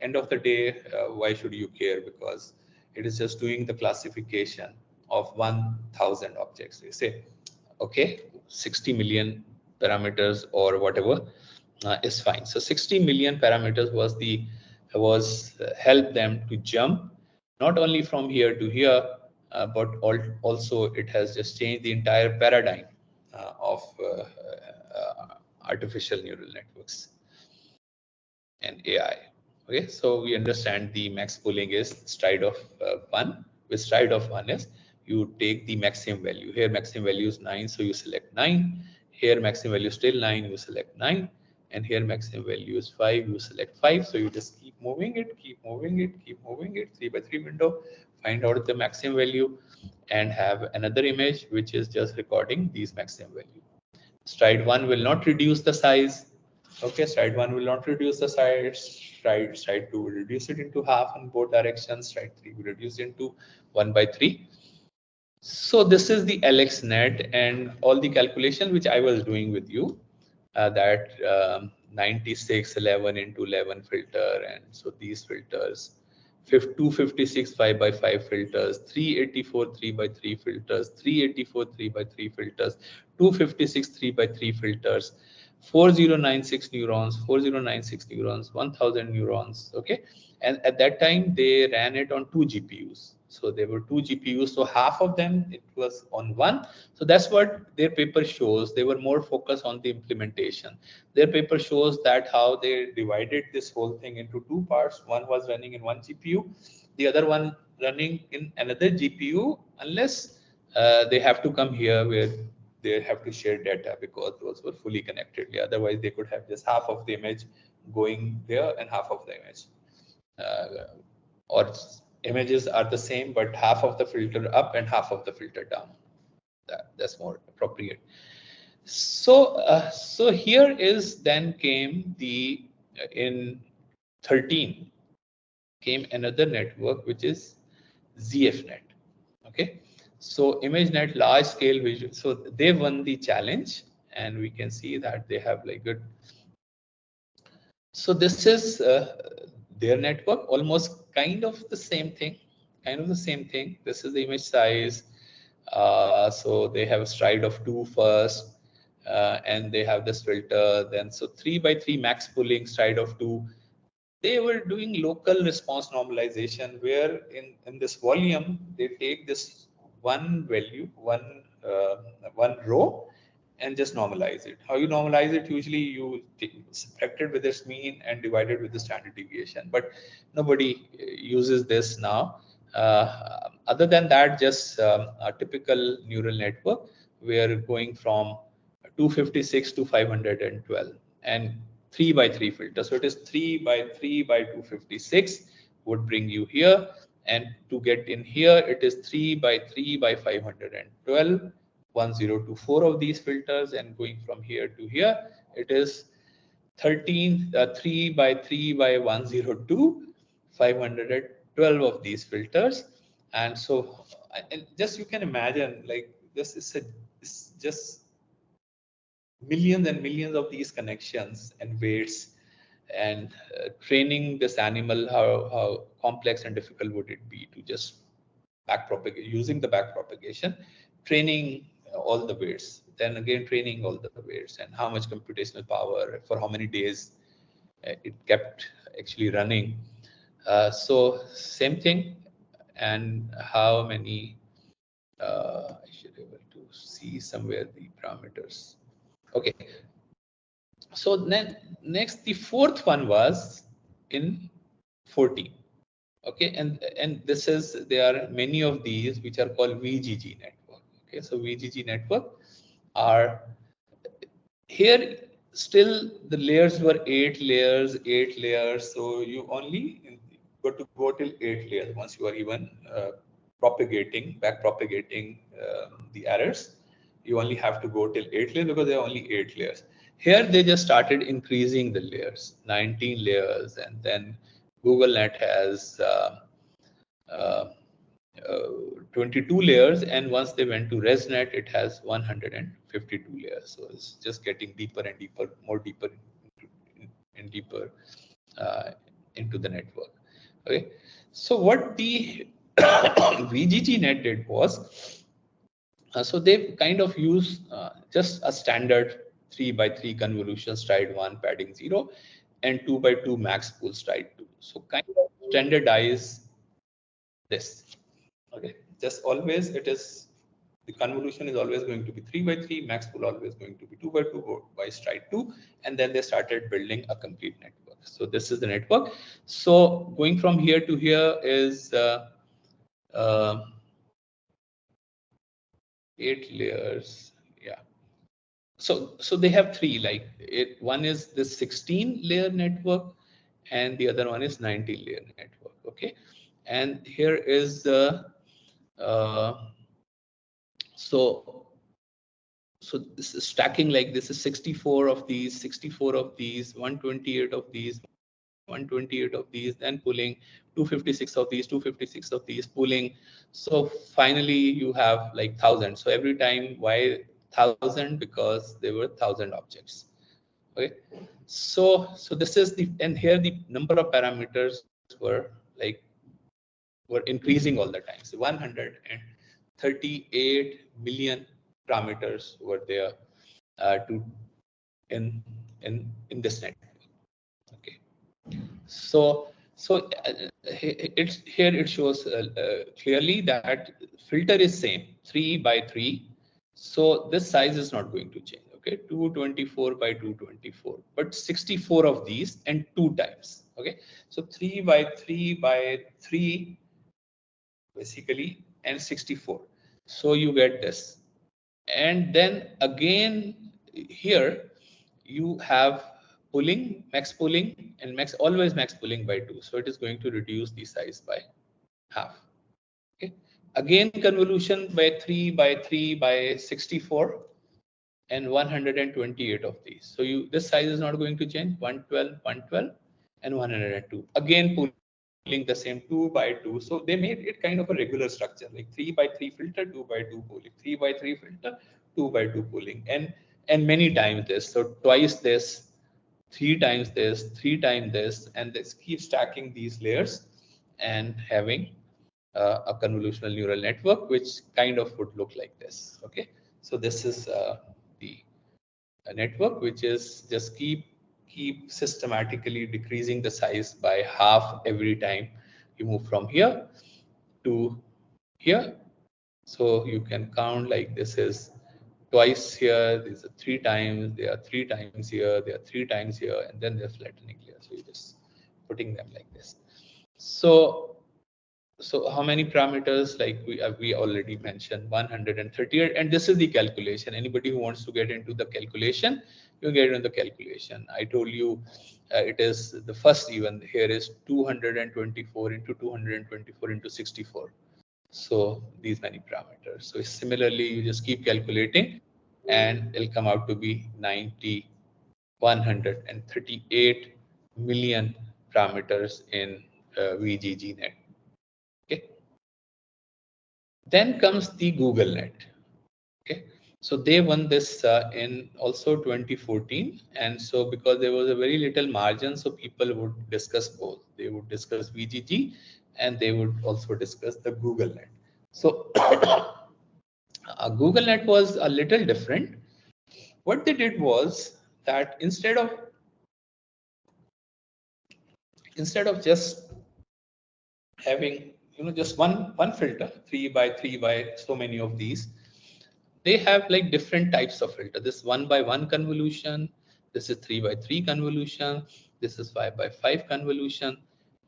end of the day, why should you care? Because it is just doing the classification of 1000 objects. You say, okay, 60 million parameters or whatever is fine. So 60 million parameters was help them to jump not only from here to here, but also it has just changed the entire paradigm of artificial neural networks and AI. Okay, so we understand the max pooling is stride of 1. With stride of 1 is you take the maximum value. Here maximum value is 9, so you select 9. Here maximum value is still 9, you select 9. And here maximum value is 5, you select 5. So you just keep moving it, keep moving it, keep moving it, 3 by 3 window, find out the maximum value, and have another image which is just recording these maximum value. Stride 1 will not reduce the size. Okay, stride 1 will not reduce the size. Stride 2 will reduce it into half in both directions. Stride 3 will reduce into 1 by 3. So this is the LXNet, and all the calculation which I was doing with you, that 96 11 into 11 filter, and so these filters, 256 5 by 5 filters, 384 3 by 3 filters, 384 3 by 3 filters, 256 3 by 3 filters, 4096 neurons, 4096 neurons, 1000 neurons. Okay, and at that time they ran it on 2 GPUs. So there were 2 GPUs, so half of them it was on one. So that's what their paper shows. They were more focused on the implementation. Their paper shows that how they divided this whole thing into 2 parts. One was running in 1 GPU, the other one running in another GPU, unless they have to come here where they have to share data, because those were fully connected. Yeah, otherwise they could have just half of the image going there and half of the image, or images are the same but half of the filter up and half of the filter down. That's more appropriate. So so here is then came the in 13 came another network which is ZFNet. Okay, so ImageNet, large scale visual. So they won the challenge, and we can see that they have like good. So this is their network, almost kind of the same thing. This is the image size. So they have a stride of 2 first, and they have this filter. Then so 3 by 3 max pooling, stride of 2. They were doing local response normalization, where in this volume they take this one value, one row, and just normalize it. How you normalize it? Usually you subtract it with its mean and divide it with the standard deviation. But nobody uses this now. Other than that, just a typical neural network, we are going from 256 to 512 and 3 by 3 filter. So it is 3 by 3 by 256 would bring you here. And to get in here, it is 3 by 3 by 512, 1024 of these filters. And going from here to here, it is 3 by 3 by 102, 512 of these filters. And so, and just you can imagine, like this is it's just millions and millions of these connections and weights, and training this animal, how complex and difficult would it be to just backpropagate, using the backpropagation, training all the weights, then again training all the weights, and how much computational power for how many days it kept actually running. So same thing, and how many, I should be able to see somewhere the parameters. Okay, so then next, the fourth one was in 14. Okay, and this is, there are many of these which are called VGG network. Okay, so VGG network are here. Still the layers were 8 layers. So you only got to go till 8 layers once you are even back propagating the errors. You only have to go till 8 layers because there are only 8 layers. Here they just started increasing the layers, 19 layers, and then GoogleNet has 22 layers, and once they went to ResNet, it has 152 layers. So it's just getting deeper and deeper, more deeper and deeper into the network. Okay, so what the VGG net did was, so they kind of use just a standard 3 by 3 convolution, stride 1, padding 0, and 2 by 2 max pool, stride 2. So kind of standardize this. Okay, just always it is, the convolution is always going to be 3 by 3, max pool always going to be 2 by 2 by stride 2, and then they started building a complete network. So this is the network. So going from here to here is 8 layers. Yeah. So they have 3, like one is this 16 layer network, and the other one is 19 layer network. Okay, and here is the so this is stacking, like this is 64 of these, 64 of these, 128 of these, 128 of these, then pulling 256 of these, 256 of these, pulling. So finally you have like 1,000. So every time, why 1,000? Because there were 1,000 objects. Okay, so this is the, and here the number of parameters were increasing all the time. So 138 million parameters were there to in this network. Okay, so it's here, it shows clearly that filter is same, 3 by 3. So this size is not going to change. Okay, 224 by 224, but 64 of these and 2 times. Okay, so 3 by 3 by 3 basically, and 64. So you get this. And then again here you have pulling, max pulling, and always max pulling by 2. So it is going to reduce the size by half. Okay, again convolution by 3 by 3 by 64, and 128 of these. So this size is not going to change, 112, 112, and 102. Again pulling the same 2 by 2. So they made it kind of a regular structure, like 3 by 3 filter, 2 by 2 pulling, 3 by 3 filter, 2 by 2 pulling, and many times this. So twice this, 3 times this, 3 times this, and let's keep stacking these layers and having a convolutional neural network, which kind of would look like this. Okay, so this is the network, which is just keep systematically decreasing the size by half every time you move from here to here. So you can count like this is twice here, these are 3 times, they are 3 times here, they are 3 times here, and then they're flattening here. So you're just putting them like this. So how many parameters? Like we already mentioned 138, and this is the calculation. Anybody who wants to get into the calculation, you get into the calculation. I told you it is the first even here is 224 into 224 into 64. So these many parameters. So similarly, you just keep calculating, and it'll come out to be 138 million parameters in VGGNet. Okay. Then comes the Google Net. Okay, so they won this in also 2014, and so because there was a very little margin, so people would discuss both. They would discuss VGG, and they would also discuss the Google Net. So Google Net was a little different. What they did was that instead of just having just one filter 3 by 3 by so many of these, they have like different types of filter. This 1 by 1 convolution, this is 3 by 3 convolution, this is 5 by 5 convolution,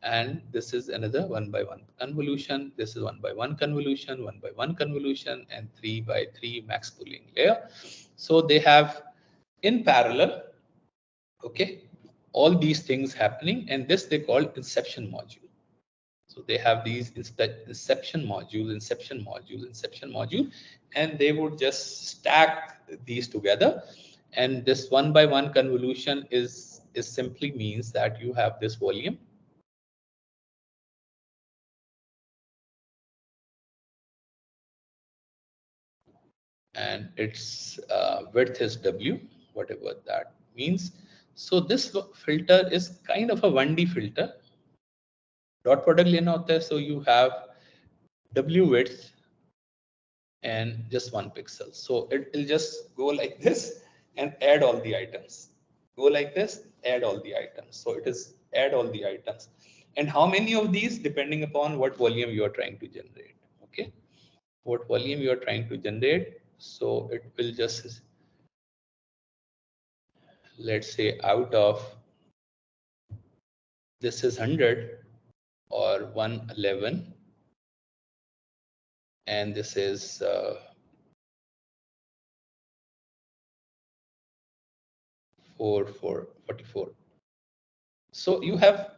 and this is another 1 by 1 convolution. This is 1 by 1 convolution, 1 by 1 convolution, and 3 by 3 max pooling layer. So they have in parallel, okay, all these things happening, and this they call inception module. So they have these inception module, and they would just stack these together. And this 1 by 1 convolution is simply means that you have this volume. And its width is W, whatever that means. So this filter is kind of a 1D filter. Dot product लेना होता है, so you have W width and just 1 pixel. So it will just go like this and add all the items. Go like this, add all the items. So it is add all the items. And how many of these depending upon what volume you are trying to generate. Okay, what volume you are trying to generate. So it will just, let's say out of this is 100 or 111, and this is 44. So you have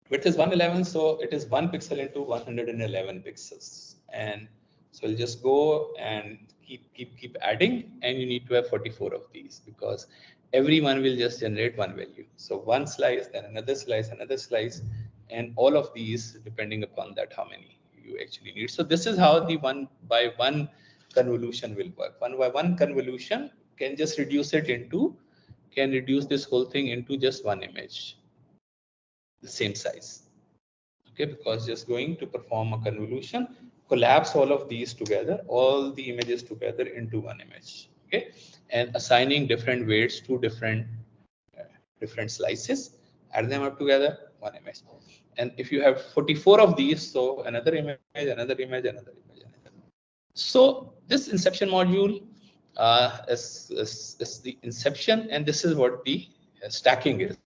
width is 111, so it is 1 pixel into 111 pixels, and so you'll just go and keep adding, and you need to have 44 of these because every one will just generate one value. So one slice, then another slice, and all of these depending upon that how many you actually need. So this is how the 1 by 1 convolution will work. 1 by 1 convolution can just reduce this whole thing into just one image, the same size. Okay, because just going to perform a convolution, collapse all of these together, all the images together into one image. Okay, and assigning different weights to different slices, add them up together, one image. And if you have 44 of these, so another image, another image, another image, another. So this inception module is the inception, and this is what the stacking is.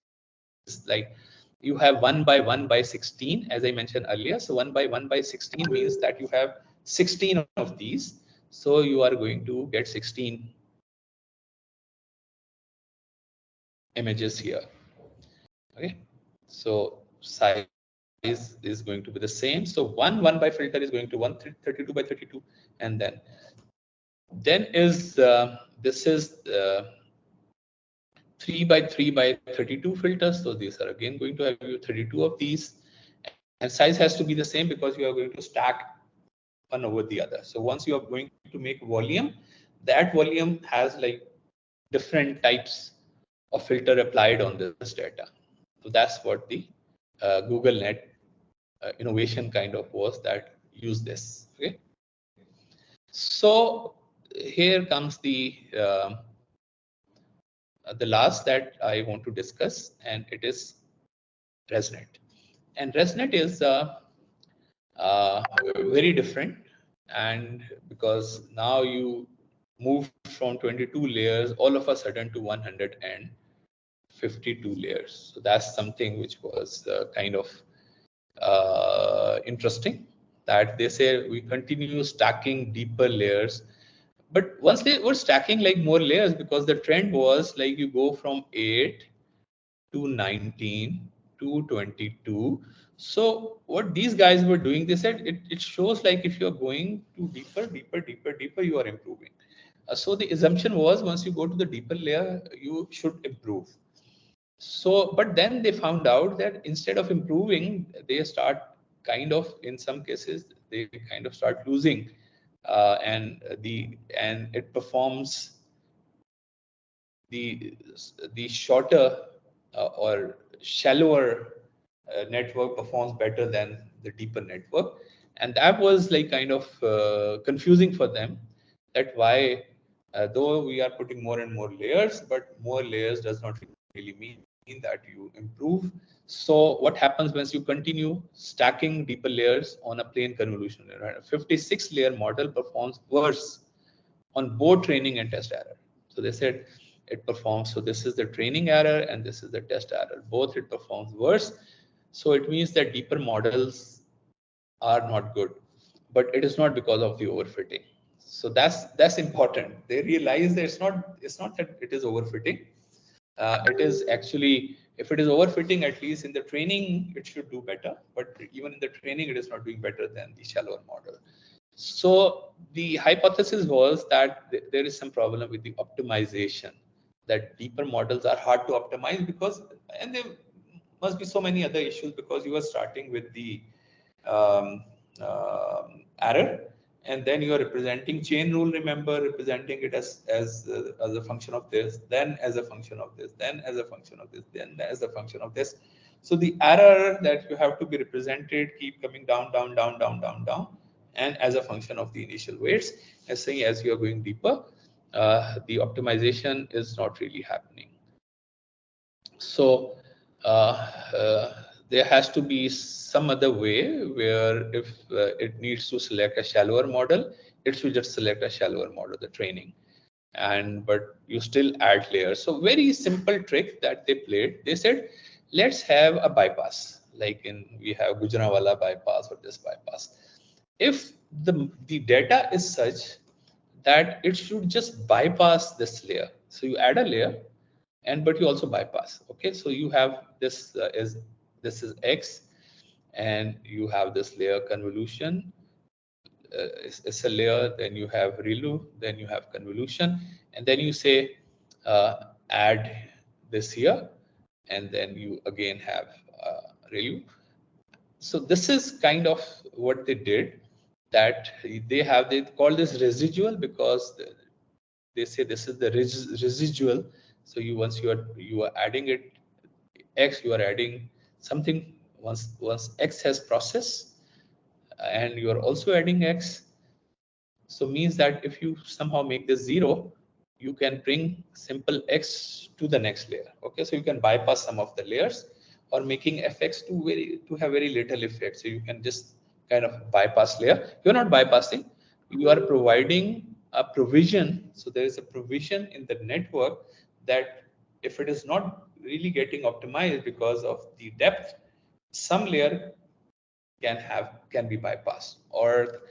It's like you have 1 by 1 by 16, as I mentioned earlier. So 1 by 1 by 16 means that you have 16 of these. So you are going to get 16 images here. Okay, so size is going to be the same. So 1 by filter is going to 132 by 32, and then is this is 3 by 3 by 32 filters. So these are again going to have you 32 of these, and size has to be the same because you are going to stack one over the other. So once you are going to make volume, that volume has like different types of filter applied on this data. So that's what the Google Net innovation kind of was, that use this. Okay. So here comes the last that I want to discuss, and it is ResNet. And ResNet is very different, and because now you move from 22 layers all of a sudden to 152 layers. So that's something which was kind of interesting, that they say we continue stacking deeper layers. But once they were stacking like more layers, because the trend was like you go from 8 to 19 to 22. So what these guys were doing, they said it shows like if you're going to deeper, you are improving. So the assumption was once you go to the deeper layer, you should improve. So, but then they found out that instead of improving, they start kind of, in some cases, they kind of start losing, and it performs the shorter or shallower network performs better than the deeper network, and that was like kind of confusing for them, that why though we are putting more and more layers, but more layers does not really mean that you improve. So what happens once you continue stacking deeper layers on a plain convolution layer? Right? A 56 layer model performs worse on both training and test error. So they said it performs, so this is the training error and this is the test error, both it performs worse. So it means that deeper models are not good, but it is not because of the overfitting. So that's important. They realize that it's not that it is overfitting. It is actually, if it is overfitting, at least in the training it should do better, but even in the training it is not doing better than the shallower model. So the hypothesis was that there is some problem with the optimization, that deeper models are hard to optimize because, and there must be so many other issues, because you are starting with the error, and then you are representing chain rule, remember, representing it as a function of this, then as a function of this, then as a function of this, then as a function of this. So the error that you have to be represented keep coming down, and as a function of the initial weights, as saying as you are going deeper, the optimization is not really happening. So there has to be some other way where if it needs to select a shallower model, it should just select a shallower model, the training, but you still add layers. So very simple trick that they played. They said, let's have a bypass, like we have Gujranwala bypass or this bypass. If the data is such that it should just bypass this layer, so you add a layer, but you also bypass. Okay, so you have this this is X, and you have this layer convolution. It's a layer, then you have ReLU, then you have convolution, and then you say add this here, and then you again have ReLU. So this is kind of what they did, that they call this residual, because they say this is the residual. So once you are adding it X, you are adding something once X has processed, and you are also adding X. So means that if you somehow make this 0, you can bring simple X to the next layer. Okay, so you can bypass some of the layers, or making FX to have very little effect. So you can just kind of bypass layer. You're not bypassing, you are providing a provision. So there is a provision in the network that if it is not really getting optimized because of the depth, some layer can be bypassed, or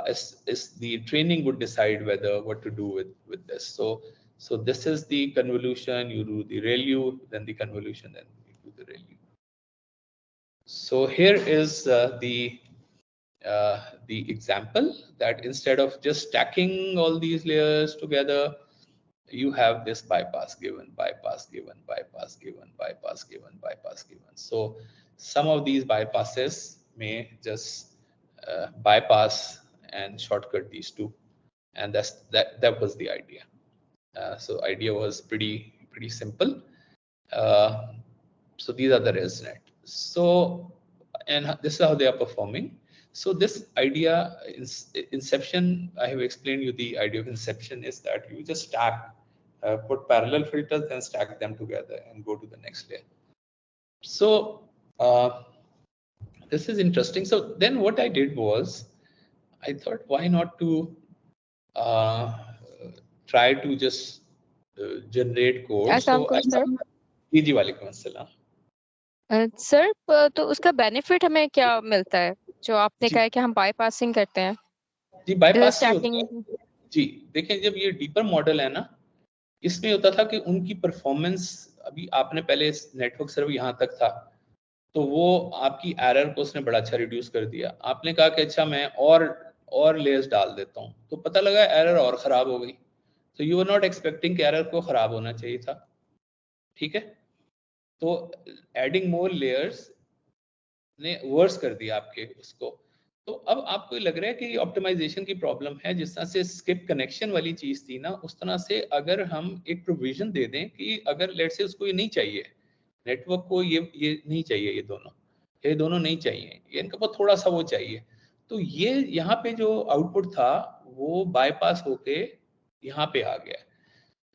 is the training would decide whether what to do with this. So this is the convolution, you do the ReLU, then the convolution, then you do the ReLU. So here is the example, that instead of just stacking all these layers together, you have this bypass given, bypass given, bypass given, bypass given, bypass given. So some of these bypasses may just bypass and shortcut these two, and that was the idea. So idea was pretty pretty simple. So these are the ResNet. So, and this is how they are performing. So this idea, inception, I have explained you the idea of inception is that you just stack, put parallel filters, then stack them together and go to the next layer. So this is interesting. So then what I did was, I thought, why not to try to just generate code. So I, जी वालेकुम अस्सलाम। Sir तो उसका benefit हमें क्या मिलता है जो आपने कहा कि हम बाईपासिंग करते हैं? जी बाईपास ही होता है जी। देखिए जब ये डीपर मॉडल है ना, इसमें होता था कि उनकी परफॉर्मेंस, अभी आपने पहले नेटवर्क सर्वर यहाँ तक था तो वो आपकी एरर को उसने बड़ा अच्छा रिड्यूस कर दिया। आपने कहा कि अच्छा मैं और लेयर्स डाल देता हूँ, तो पता लगा एरर और खराब हो गई। तो यू आर नॉट एक्सपेक्टिंग कि एरर को खराब होना चाहिए था, ठीक है। तो एडिंग मोर लेयर्स ने वर्स कर दिया आपके उसको। तो अब आपको लग रहा है कि ऑप्टिमाइजेशन की प्रॉब्लम है। जिस तरह से स्किप कनेक्शन वाली चीज थी ना, उस तरह से अगर हम एक प्रोविजन दे दें कि अगर लेट से उसको ये नहीं चाहिए, नेटवर्क को ये नहीं चाहिए, ये दोनों नहीं चाहिए, ये इनके पास थोड़ा सा वो चाहिए, तो ये यहाँ पे जो आउटपुट था वो बाईपास होके यहाँ पे आ गया।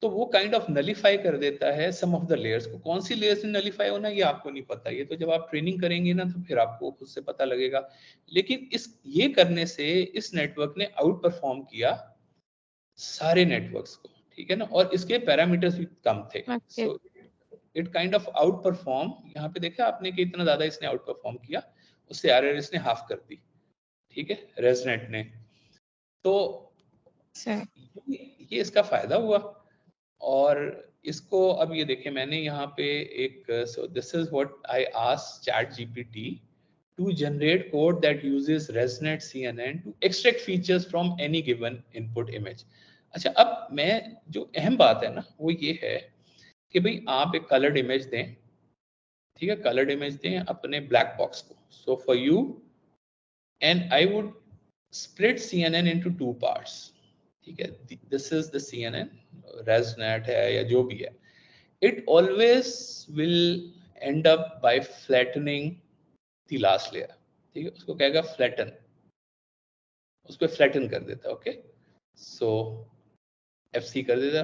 तो वो काइंड ऑफ नलीफाई कर देता है सम ऑफ द लेयर्स को। कौन सी लेयर्स में नलीफाई होना ये आपको नहीं पता, ये तो जब आप ट्रेनिंग करेंगे ना तो फिर आपको खुद से पता लगेगा। लेकिन ये करने से इस नेटवर्क ने आउट परफॉर्म किया सारे नेटवर्क्स को, ठीक है ना, और इसके पैरामीटर्स भी कम थे। So it kind of out perform, यहाँ पे देखा आपने कि इतना ज्यादा इसने आउट परफॉर्म किया, उससे एरर इसने हाफ कर दी, ठीक है, रेजनेट ने। तो ये इसका फायदा हुआ। और इसको अब ये देखें, मैंने यहाँ पे एक, so this is what I asked ChatGPT to generate code that uses ResNet CNN to extract features from any given input image. अच्छा, अब मैं जो अहम बात है ना वो ये है कि भाई आप एक कलर्ड इमेज दें, ठीक है, कलर्ड इमेज दें अपने ब्लैक बॉक्स को। So for you and I would split CNN into 2 parts, ठीक है। This is the CNN, ResNet है या जो भी है, it always will end up by flattening the last layer, ठीक है। उसको कहेगा flatten, उसको flatten कर देता है, ओके। सो FC कर देता,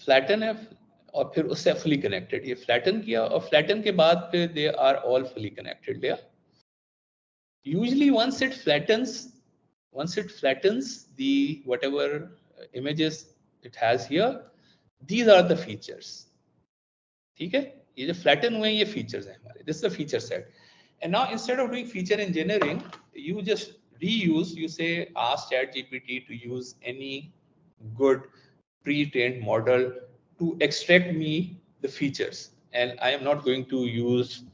flatten है, और फिर उससे fully connected, ये flatten किया, और flatten के बाद फिर they are all fully connected layer. Usually once it flattens the whatever images it has here, these are the features, ठीक है। ये जो flatten हुए हैं ये features हैं हमारे, this is the feature set. And now instead of doing feature engineering, you just reuse, you say ask ChatGPT to use any good pre-trained model to extract me the features, and I am not going to use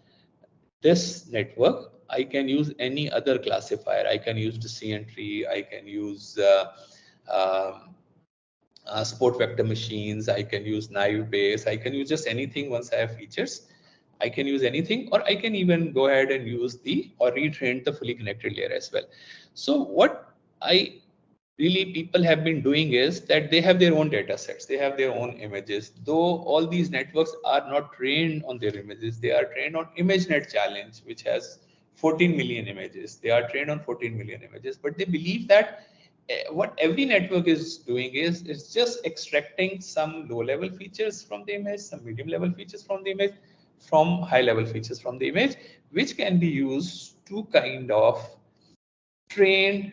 this network, I can use any other classifier, I can use the CN tree, I can use sport vector machines, I can use naive base, I can use just anything. Once I have features, I can use anything, or I can even go ahead and use or retrain the fully connected layer as well. So what people have been doing is that they have their own data sets, they have their own images, though all these networks are not trained on their images, they are trained on ImageNet challenge, which has 14 million images. They are trained on 14 million images, but they believe that what every network is doing is it's just extracting some low-level features from the image, some medium-level features from the image, from high-level features from the image, which can be used to kind of train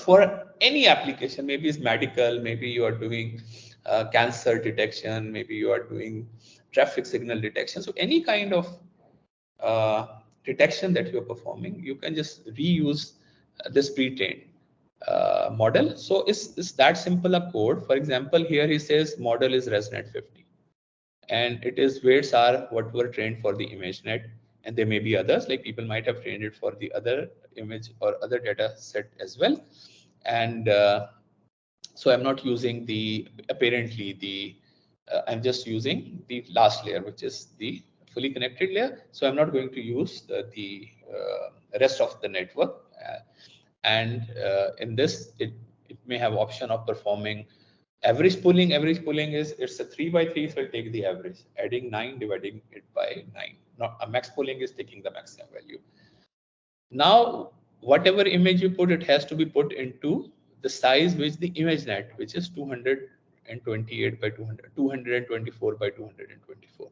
for any application. Maybe it's medical, maybe you are doing cancer detection, maybe you are doing traffic signal detection. So any kind of detection that you are performing, you can just reuse this pre-trained model. So it's that simple a code. For example, here he says model is ResNet 50, and it is weights are what were trained for the ImageNet, and there may be others, like people might have trained it for the other image or other data set as well. And so I'm not using I'm just using the last layer, which is the fully connected layer. So I'm not going to use the rest of the network. And in this, it may have option of performing Average pooling is, it's a 3 by 3, so I'll take the average, adding 9, dividing it by 9. Not a max pooling is taking the maximum value. Now, whatever image you put, it has to be put into the size which the ImageNet, which is 228 by 200, 224 by 224.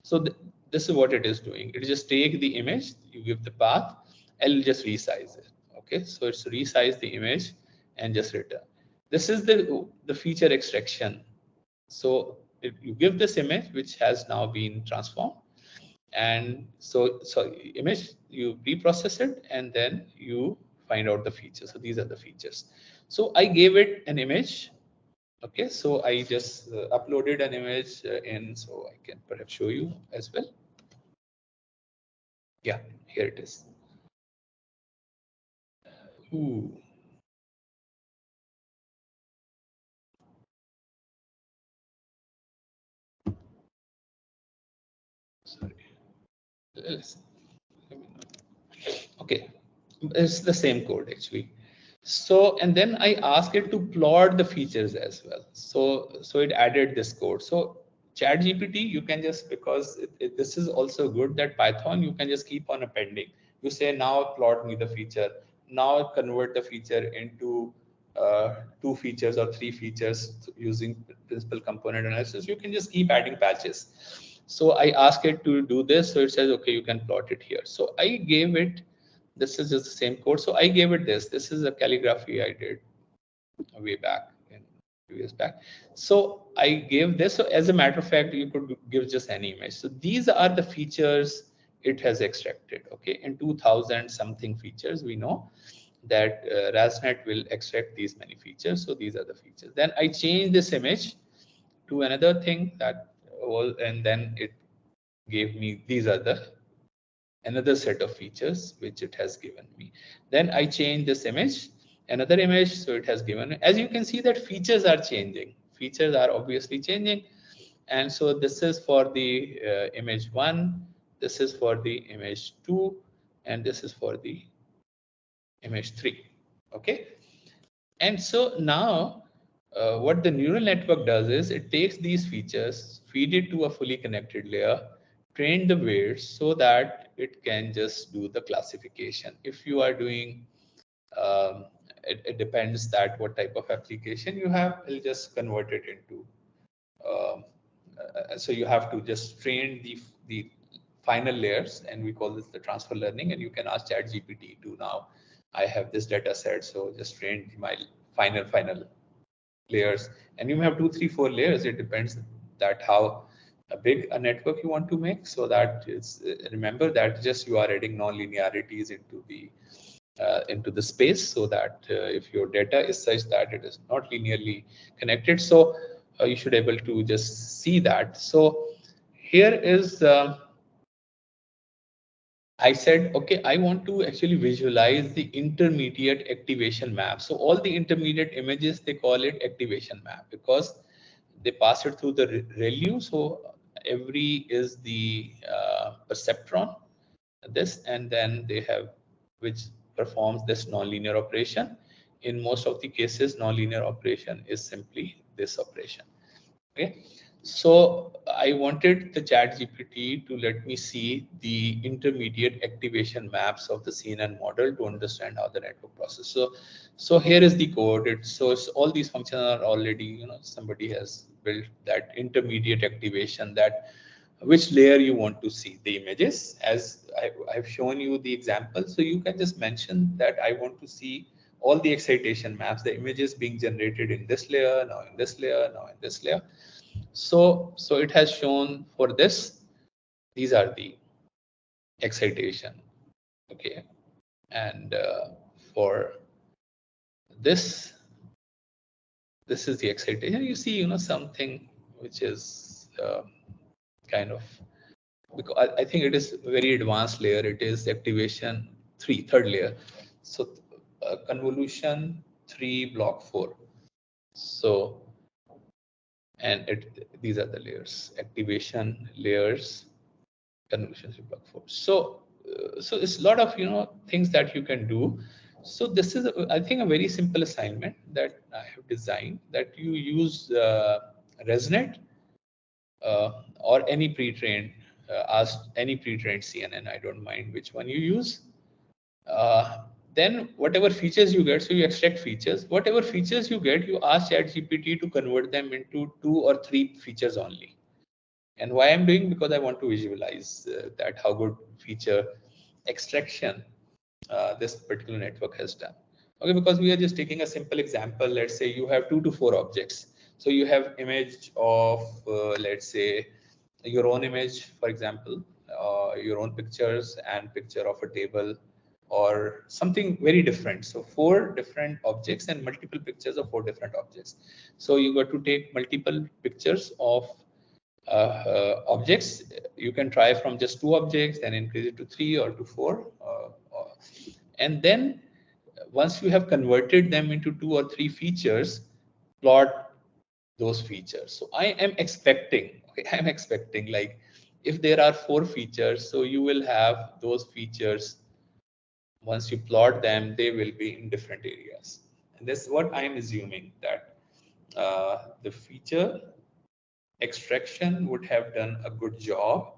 So this is what it is doing. It just take the image, you give the path, I'll just resize it. Okay, so it's resize the image and just return. This is the feature extraction. So if you give this image, which has now been transformed, and so image, you reprocess it, and then you find out the features. So these are the features. So I gave it an image. Okay, so I just uploaded an image in, so I can perhaps show you as well. Yeah, here it is. Ooh. Sorry. Okay, it's the same code actually. So, and then I asked it to plot the features as well. So it added this code. So ChatGPT, you can just, because this is also good that Python, you can just keep on appending. You say, now plot me the feature. Now convert the feature into 2 features or 3 features using principal component analysis. You can just keep adding patches. So I asked it to do this. So it says, okay, you can plot it here. So I gave it, this is just the same code. So I gave it this. This is a calligraphy I did way back in 2 years back. So I gave this. So as a matter of fact, you could give just any image. So these are the features it has extracted. Okay, in 2000 something features, we know that RASNet will extract these many features. So these are the features. Then I changed this image to another thing that was, and then it gave me, these are the another set of features which it has given me. Then I change this image, another image, so it has given me. As you can see that features are changing. Features are obviously changing. And so this is for the image 1, this is for the image 2, and this is for the image 3. Okay. And so now what the neural network does is it takes these features, feed it to a fully connected layer, train the weights so that it can just do the classification. If you are doing, it depends that what type of application you have, it'll just convert it into, so you have to just train the final layers, and we call this the transfer learning, and you can ask ChatGPT to, now I have this data set, so just train my final layers, and you may have 2, 3, 4 layers. It depends that how big a network you want to make, so that it's, remember that just you are adding non-linearities into the space, so that if your data is such that it is not linearly connected, so you should able to just see that. So here is I said, okay, I want to actually visualize the intermediate activation map. So all the intermediate images, they call it activation map because they pass it through the ReLU. So every is the perceptron, this, and then they have which performs this nonlinear operation. In most of the cases, nonlinear operation is simply this operation. Okay, so I wanted the ChatGPT to let me see the intermediate activation maps of the CNN model to understand how the network process. So here is the code. It's all these functions are already, somebody has built that intermediate activation, that which layer you want to see the images. As I've shown you the example, so you can just mention that I want to see all the excitation maps, the images being generated in this layer, now in this layer, now in this layer. So it has shown for this, these are the excitation. Okay, and for this is the excitation. You see, something which is kind of, because I think it is very advanced layer. It is activation 3, third layer. So convolution 3, block 4. So, and these are the layers, activation layers, convolution 3, block 4. So it's a lot of things that you can do. So this is, I think, a very simple assignment that I have designed, that you use ResNet or any pre-trained, ask any pre-trained CNN, I don't mind which one you use. Then whatever features you get, so you extract features, whatever features you get, you ask ChatGPT to convert them into 2 or 3 features only. And why I'm doing, because I want to visualize that how good feature extraction this particular network has done. Okay, because we are just taking a simple example. Let's say you have 2 to 4 objects. So you have image of, let's say, your own image, for example, your own pictures and picture of a table or something very different. So 4 different objects and multiple pictures of 4 different objects. So you got to take multiple pictures of objects. You can try from just 2 objects, then increase it to 3 or to 4. And then once you have converted them into 2 or 3 features, plot those features. So I am expecting, okay, I'm expecting, like, if there are 4 features, so you will have those features, once you plot them, they will be in different areas. And this is what I'm assuming, that the feature extraction would have done a good job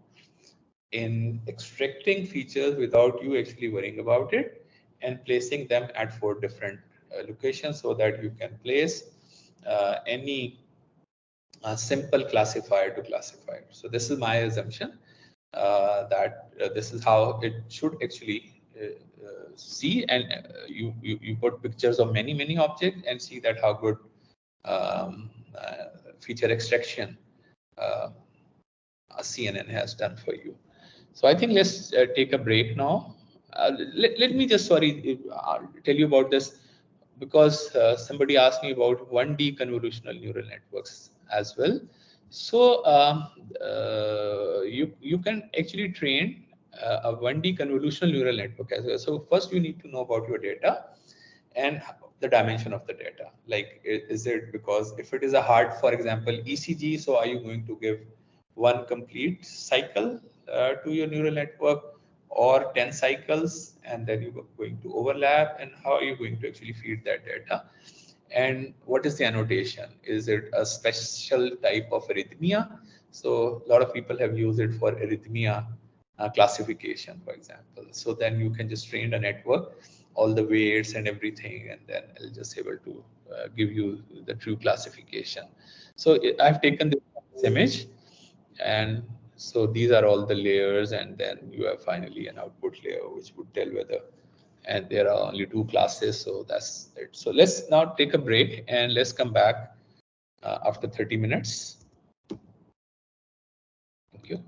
in extracting features without you actually worrying about it, and placing them at 4 different locations, so that you can place any simple classifier to classifier. So this is my assumption, that this is how it should actually see, and you put pictures of many objects and see that how good feature extraction CNN has done for you. So I think let's take a break now. Let me just, sorry, tell you about this, because somebody asked me about 1D convolutional neural networks as well. So you can actually train a 1D convolutional neural network as well. So first you need to know about your data and the dimension of the data. Like, is it, because if it is a hard, for example, ECG, so are you going to give one complete cycle to your neural network, or 10 cycles, and then you're going to overlap, and how are you going to actually feed that data? And what is the annotation? Is it a special type of arrhythmia? So a lot of people have used it for arrhythmia classification, for example. So then you can just train a network, all the weights and everything, and then it'll just able to give you the true classification. So I've taken this image, and so these are all the layers, and then you have finally an output layer which would tell whether, and there are only 2 classes, so that's it. So let's now take a break, and let's come back after 30 minutes. Thank you.